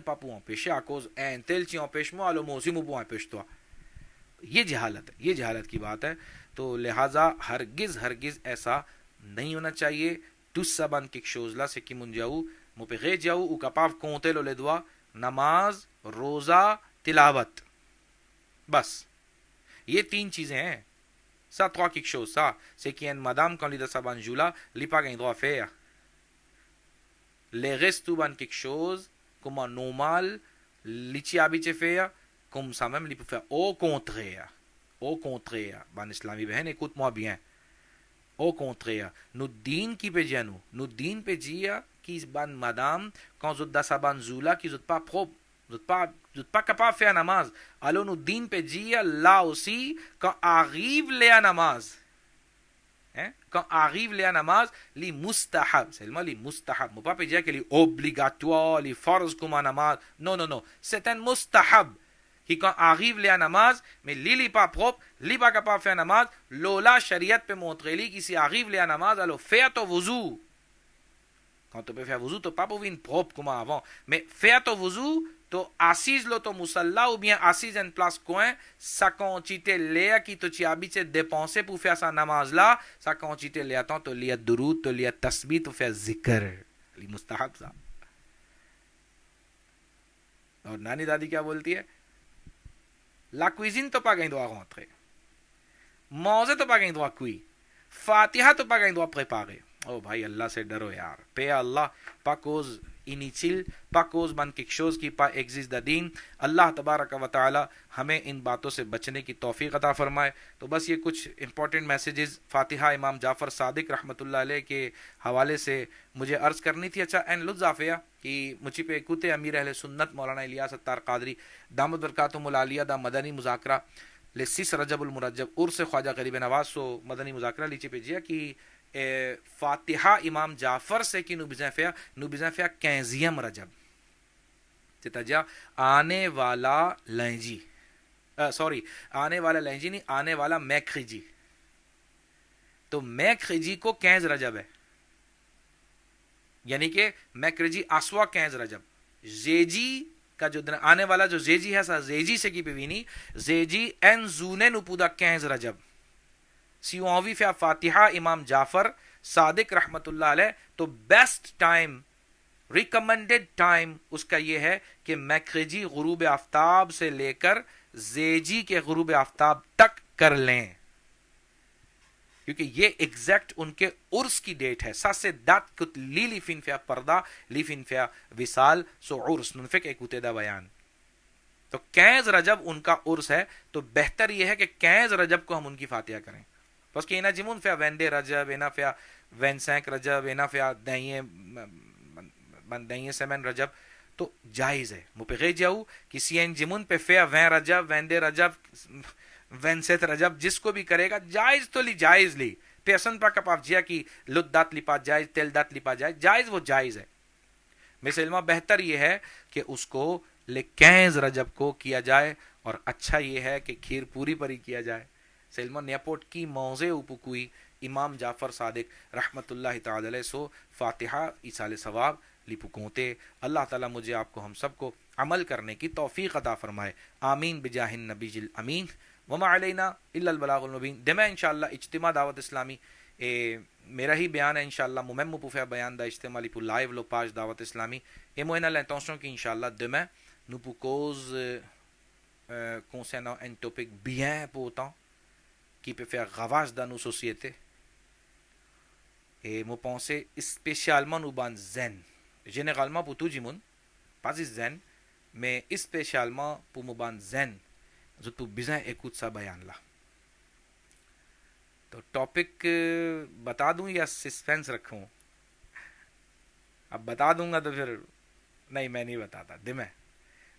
pas pour empêcher à cause un tel qui empêche moi alors moi aussi moi pour empêche toi یہ جہالت ہے, یہ جہالت کی بات ہے. تو لہٰذا ہرگز ہرگز ایسا نہیں ہونا چاہیے. tussaban kikshozla se kimunjau mupegejau ukapav kontelo ledwa نماز, روزہ, تلاوت, بس یہ 3 چیزیں ہیں. Sa trois quelque chose, ça, c'est qu'il y a une madame quand l'ida saban jula, li pas gain droit à faire. Les restes ban quelque chose, comme un normal, li ci habite faire, comme ça même, li peut faire au contraire. Au contraire. Ban islami behen, écoute-moi bien. Au contraire. Nous din qui pe janu, nous din pe jia, qui ban madame, quand zot da saban jula, qui zot pas propre. Vous n'êtes pas capable de faire namaz. Alors nous din pe dire là aussi, quand arrive les namaz, hein? Quand arrive les namaz, les mustahab, seulement les mustahab. On ne peut pas dire que les obligatoires, les farz comme un namaz. Non, non, non. C'est un mustahab. Qui quand arrive les namaz, mais lui n'est pas propre, lui n'est pas capable de faire namaz, lola shariat peut montrer lui qui si arrive les namaz, alors fais ton wuzu. Quand tu peux faire wuzu, tu n'es pas pour venir propre comme avant. Mais fais ton wuzu, تو assise lo to musalla ou bien assise en place coin, sa quantité léa qui te tu habites dépenser pour faire sa namaz là, sa quantité léa tant to liya durud, to liya tasbih, to faire zikr. li mustahab ça. اور نانی دادی کیا بولتی ہے؟ La cuisine تو pas gain droit rentrer. Manger تو pas gain droit cuire. فاتحہ تو pas gain droit préparer. او بھائی اللہ سے ڈرو یار. پے اللہ پاکوز inutile, pas cause ban quelque chose qui pas existe da din. اللہ تبارک و تعالی ہمیں ان باتوں سے بچنے کی توفیق عطا فرمائے. تو بس یہ کچھ امپورٹنٹ میسیجز فاتحہ امام جعفر صادق رحمۃ اللہ علیہ کے حوالے سے مجھے عرض کرنی تھی. اچھا این لطفافیہ کہ مجھے پہ کوتے امیر اہل سنت مولانا الیاس ستار قادری دامت برکاتہم العالیہ دا مدنی مذاکرہ لسیس رجب المرجب عرس خواجہ غریب نواز سو مدنی مذاکرہ لیچے پہ جیا کہ فاتحہ امام جعفر سے کی نوبزن فیا کینزیم رجب تجا آنے والا لینجی سوری آنے والا لینجی نہیں آنے والا میکھجی. تو میکھجی کو کینز رجب ہے, یعنی کہ میکھجی آسوا کینز رجب. زیجی کا جو آنے والا جو زیجی ہے سا زیجی سے کی پیوینی زیجی این زونے نپودا کینز رجب سیوانوی فیا فاتحہ امام جعفر صادق رحمت اللہ علیہ. تو بیسٹ ٹائم ریکمنڈڈ ٹائم اس کا یہ ہے کہ میکھجی غروب آفتاب سے لے کر زیجی کے غروب آفتاب تک کر لیں, کیونکہ یہ ایگزیکٹ ان کے عرس کی ڈیٹ ہے. ساسے دات کت لی فین فیا پردہ لی فین فیا وصال سو عرس ننفق ایک اتیدہ بیان. تو کینز رجب ان کا عرس ہے, تو بہتر یہ ہے کہ کینز رجب کو ہم ان کی فاتحہ کریں. بس کہ اینا جمون فیا ویندے رجب, اینا فیا وینسینک رجب, اینا فیا دائیں سیمن رجب, تو جائز ہے. مپغے جاؤ کسی این جمون پہ فیا وین رجب, ویندے رجب, وینسیت رجب, جس کو بھی کرے گا جائز تو لی جائز لی. پیسن پا کپاف جیا کی لد دات لپا جائز, تیل دات لپا جائز, جائز وہ جائز ہے. مسلمہ بہتر یہ ہے کہ اس کو لے 15 رجب کو کیا جائے, اور اچھا یہ ہے کہ کھیر پوری پر ہی کیا جائے. سلمہ نیاپوٹ کی موزے اوپکوئی امام جعفر صادق رحمت اللہ تعالی علیہ سو فاتحہ ایصال ثواب لپکوتے. اللہ تعالیٰ مجھے آپ کو ہم سب کو عمل کرنے کی توفیق عطا فرمائے. آمین بجاہ النبی الامین وما علینا الا البلاغ المبین. دمیں انشاءاللہ اجتماع دعوت اسلامی میرا ہی بیان ہے انشاءاللہ ممم پوفیا بیان دا اجتماع لپو لائیو لو پاج دعوت اسلامی ایموینا l'intention qui inshallah demain nous pour cause concernant un topic bien important qui peut faire ravage dans nos sociétés. Et moi pensais spécialement nous ban zen. Généralement pour tout le monde, pas zen, mais spécialement pour nous ban zen. Je peux bien écouter ça bayan là. تو topic بتا دوں یا suspense رکھوں؟ اب بتا دوں گا تو پھر نہیں, میں نہیں بتاتا.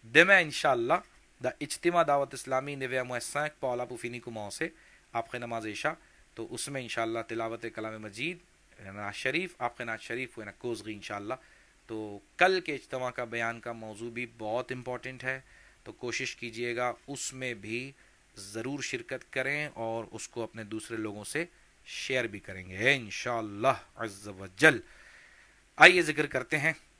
دمیں انشاءاللہ دا اجتماع دعوت اسلامی نوے موسیق پاولا پوفینی کو ماؤ سے آپ کے نماز عشاء, تو اس میں انشاءاللہ تلاوت کلام مجید نعت شریف, آپ کے نعت شریف ہوئے نا کوزغی انشاءاللہ. تو کل کے اجتماع کا بیان کا موضوع بھی بہت امپورٹنٹ ہے, تو کوشش کیجئے گا اس میں بھی ضرور شرکت کریں اور اس کو اپنے دوسرے لوگوں سے شیئر بھی کریں گے انشاءاللہ عز و جل. آئیے ذکر کرتے ہیں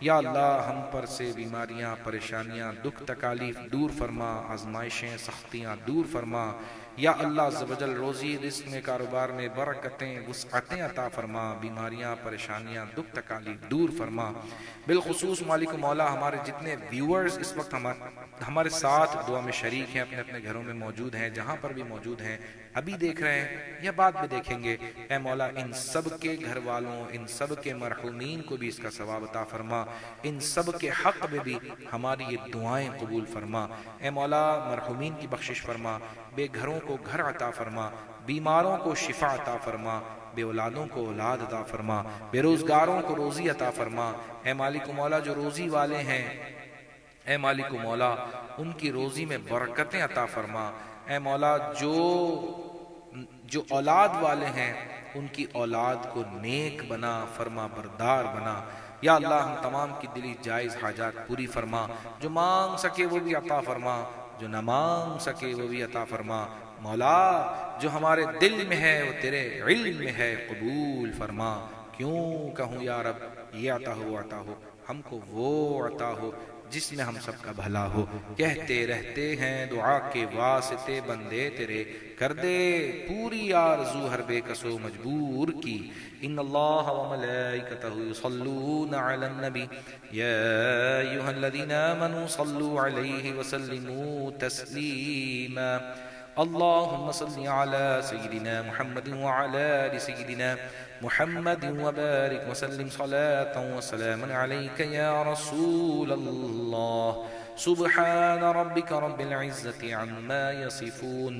یا اللہ ہم پر سے بیماریاں، پریشانیاں، دکھ تکالیف دور فرما، آزمائشیں، سختیاں دور فرما۔ یا اللہ عز و جل روزی رزق میں، کاروبار میں برکتیں، وسعتیں عطا فرما، بیماریاں، پریشانیاں، دکھ تکالیف دور فرما۔ بالخصوص مالک و مولا ہمارے جتنے ویورز اس وقت ہمارے ساتھ دعا میں شریک ہیں، اپنے اپنے گھروں میں موجود ہیں، جہاں پر بھی موجود ہیں، ابھی دیکھ رہے ہیں یا بعد میں دیکھیں گے، اے مولا ان سب کے گھر والوں، ان سب کے مرحومین کو بھی اس کا ثواب عطا فرما، ان سب کے حق میں بھی ہماری یہ دعائیں قبول فرما۔ اے مولا مرحومین کی بخشش فرما، بے گھروں کو گھر عطا فرما، بیماروں کو شفا عطا فرما، بے اولادوں کو اولاد عطا فرما، بے روزگاروں کو روزی عطا فرما۔ اے مالک و مولا جو روزی والے ہیں، اے مالک و مولا ان کی روزی میں برکتیں عطا فرما۔ اے مولا جو اولاد والے ہیں ان کی اولاد کو نیک بنا، فرما بردار بنا۔ یا اللہ ہم تمام کی دلی جائز حاجات پوری فرما، جو مانگ سکے وہ بھی عطا فرما، جو نہ مانگ سکے وہ بھی عطا فرما۔ مولا جو ہمارے دل میں ہے وہ تیرے علم میں ہے، قبول فرما۔ کیوں کہوں یا رب یہ عطا ہو وہ عطا ہو، ہم کو وہ عطا ہو جس میں ہم سب کا بھلا ہو۔ کہتے رہتے ہیں دعا کے واسطے بندے تیرے، کر دے پوری آرزو ہر بے کس و مجبور کی۔ ان اللہ و ملائکتہ یصلون علی النبی یا ایھا الذین آمنوا صلوا علیہ وسلموا تسلیما۔ اللهم صل على سيدنا محمد وعلى آل سيدنا محمد وبارك وسلم صلاة وسلاما عليك يا رسول الله۔ سبحان ربك رب العزة عما يصفون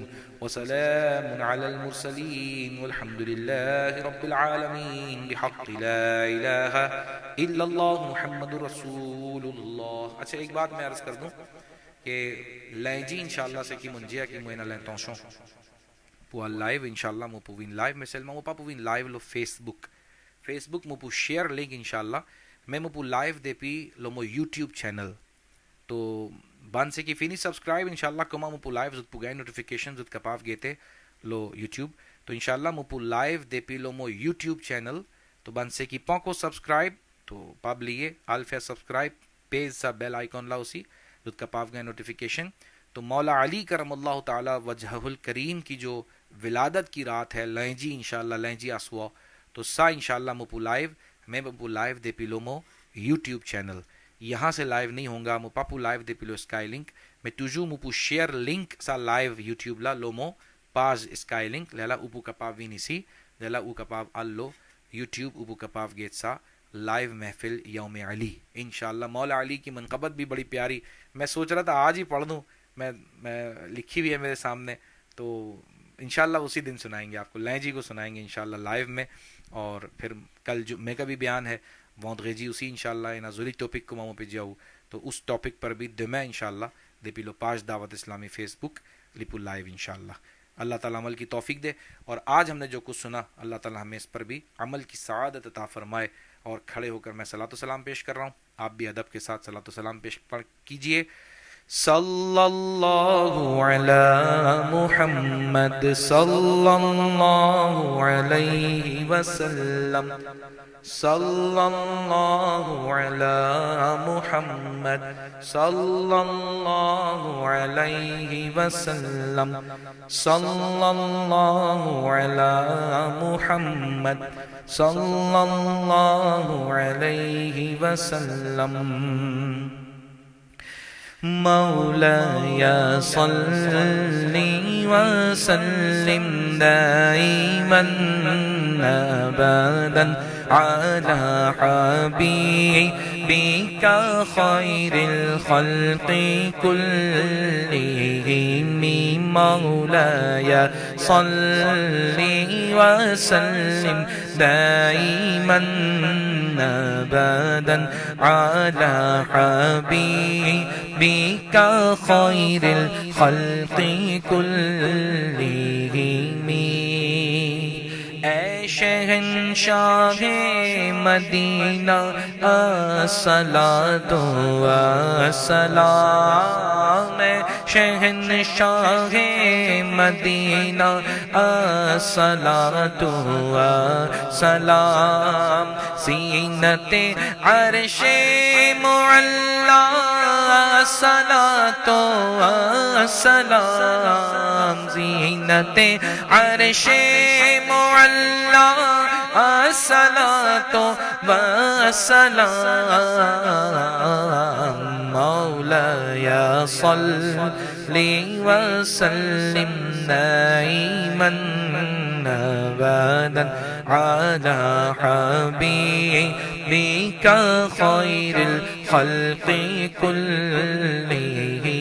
وسلام على المرسلين والحمد لله رب العالمين بحق لا إله إلا الله محمد رسول الله۔ اچھا ایک بات میں عرض کر دوں کہ لائنجی انشاءاللہ سے کی منجیا کی موینا لین تونشوں پوا لائیو انشاءاللہ مو پوین لائیو میں سلمہ مو پا پوین لائیو لو فیس بک مو پو شیئر لنک انشاءاللہ میں مو پو لائیو دے پی لو مو یوٹیوب چینل تو بان سے کی فینی سبسکرائب انشاءاللہ کما مو پو لائیو زد پو گئے نوٹیفیکیشن زد کپاف گئے تھے لو یوٹیوب تو انشاءاللہ مو پو لائیو دے پی لو مو یوٹیوب چینل تو بان سے کی پاں کو سبسکرائب تو پاب لیے آلفیا سبسکرائب پیج سا بیل آئیکن لا اسی زد کپاف گئے نوٹیفیکیشن تو مولا علی کرم اللہ تعالی وجہہ الکریم کی جو ولادت کی رات ہے لینجی انشاءاللہ لینجی آسوا تو سا انشاءاللہ مپو لائیو میں مپو لائیو دے پی لو مو یوٹیوب چینل یہاں سے لائیو نہیں ہوں گا مو پاپو لائیو دے پی لو اسکائی لنک میں تجو مپو شیئر لنک سا لائیو یوٹیوب لا لو مو پاز اسکائی لنک لیلا اوپو کپاو وینی سی لیلا او کپاو آلو یوٹیوب اوپو کپاو گیت سا لائیو محفل یوم علی انشاءاللہ۔ مولا علی کی منقبت بھی بڑی پیاری، میں سوچ رہا تھا آج ہی پڑھ دوں، میں لکھی ہوئی ہے میرے سامنے تو انشاءاللہ اسی دن سنائیں گے آپ کو، لائیں جی کو سنائیں گے انشاءاللہ لائیو میں، اور پھر کل جو میں کا بھی بیان ہے وندغیجی اسی انشاءاللہ اینا زوری ٹاپک کو مامو پہ جاؤ تو اس ٹاپک پر بھی دمیں انشاءاللہ دے پی لو پاش دعوت اسلامی فیس بک لپو لائیو انشاءاللہ۔ اللہ تعالیٰ عمل کی توفیق دے، اور آج ہم نے جو کچھ سنا اللہ تعالیٰ ہمیں اس پر بھی عمل کی سعادت عطا فرمائے۔ اور کھڑے ہو کر میں صلاۃ و سلام پیش کر رہا ہوں، آپ بھی ادب کے ساتھ صلاۃ و سلام پیش کیجئے۔ صلی اللہ علی محمد صلی اللہ علیہ وسلم، صلی اللہ علی محمد صلی اللہ علیہ وسلم، صلی اللہ علی محمد صلی اللہ علیہ وسلم۔ مولاي صل وسلم دائما أبدا على حبيبك خير الخلق كلهم۔ مولاي صل وسلم دائما أبدا على حبيبك خير الخلق كلهم۔ اے شہنشاہ مدینہ الصلاۃ والسلام، شہنشاہ مدینہ الصلاۃ والسلام زینت عرش معلی الصلاۃ والسلام زینت عرش معلی الصلاۃ والسلام مولاي صل وسلم دائما ابدا على حبيبك خير الخلق كلهم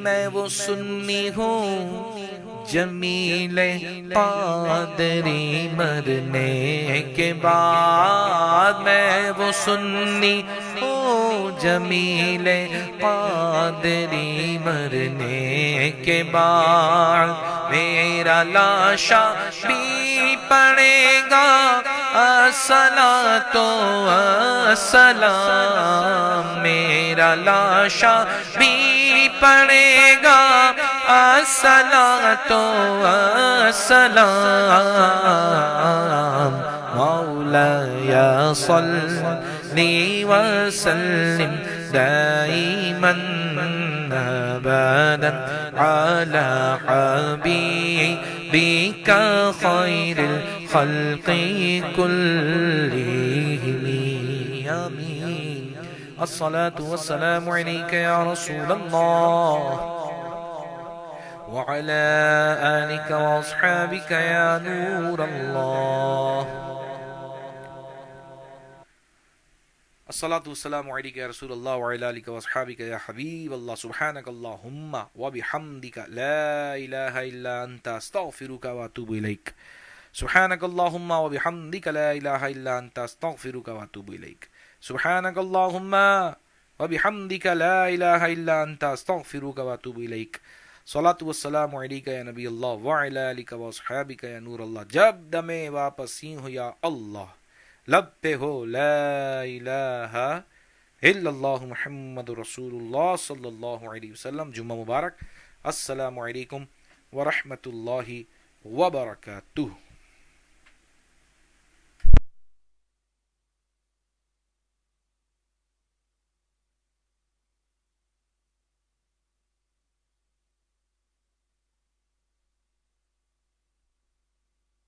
میں وہ سنی ہوں جمیل قادری مرنے کے بعد میں وہ سنی ہوں جمیل قادری مرنے کے بعد میرا لاشا بھی پڑے گا الصلاۃ والسلام میرا لاشا بھی پڑے گا الصلاۃ والسلام مولاي صل وسلم دائما ابدا على حبيبك خير الخلق كلهم آمين الصلاة والسلام عليك يا رسول الله وعلى آلك وأصحابك يا نور الله الصلاة والسلام عليك يا رسول الله وعلى آلك وأصحابك يا حبيب الله سبحانك اللهم وبحمدك لا إله إلا أنت أستغفرك وأتوب إليك سبحانك اللهم وبحمدك لا إله إلا أنت أستغفرك وأتوب إليك سبحانك اللهم وبحمدك لا إله إلا أنت أستغفرك وأتوب إليك صلاۃ والسلام علیکہ یا نبی اللہ وعلی آلک واصحابک یا نور اللہ جب دم واپسی ہو یا اللہ لب پہ ہو لا الہ الا اللہ محمد رسول اللہ صلی اللہ علیہ وسلم جمعہ مبارک السلام علیکم ورحمۃ اللہ وبرکاتہ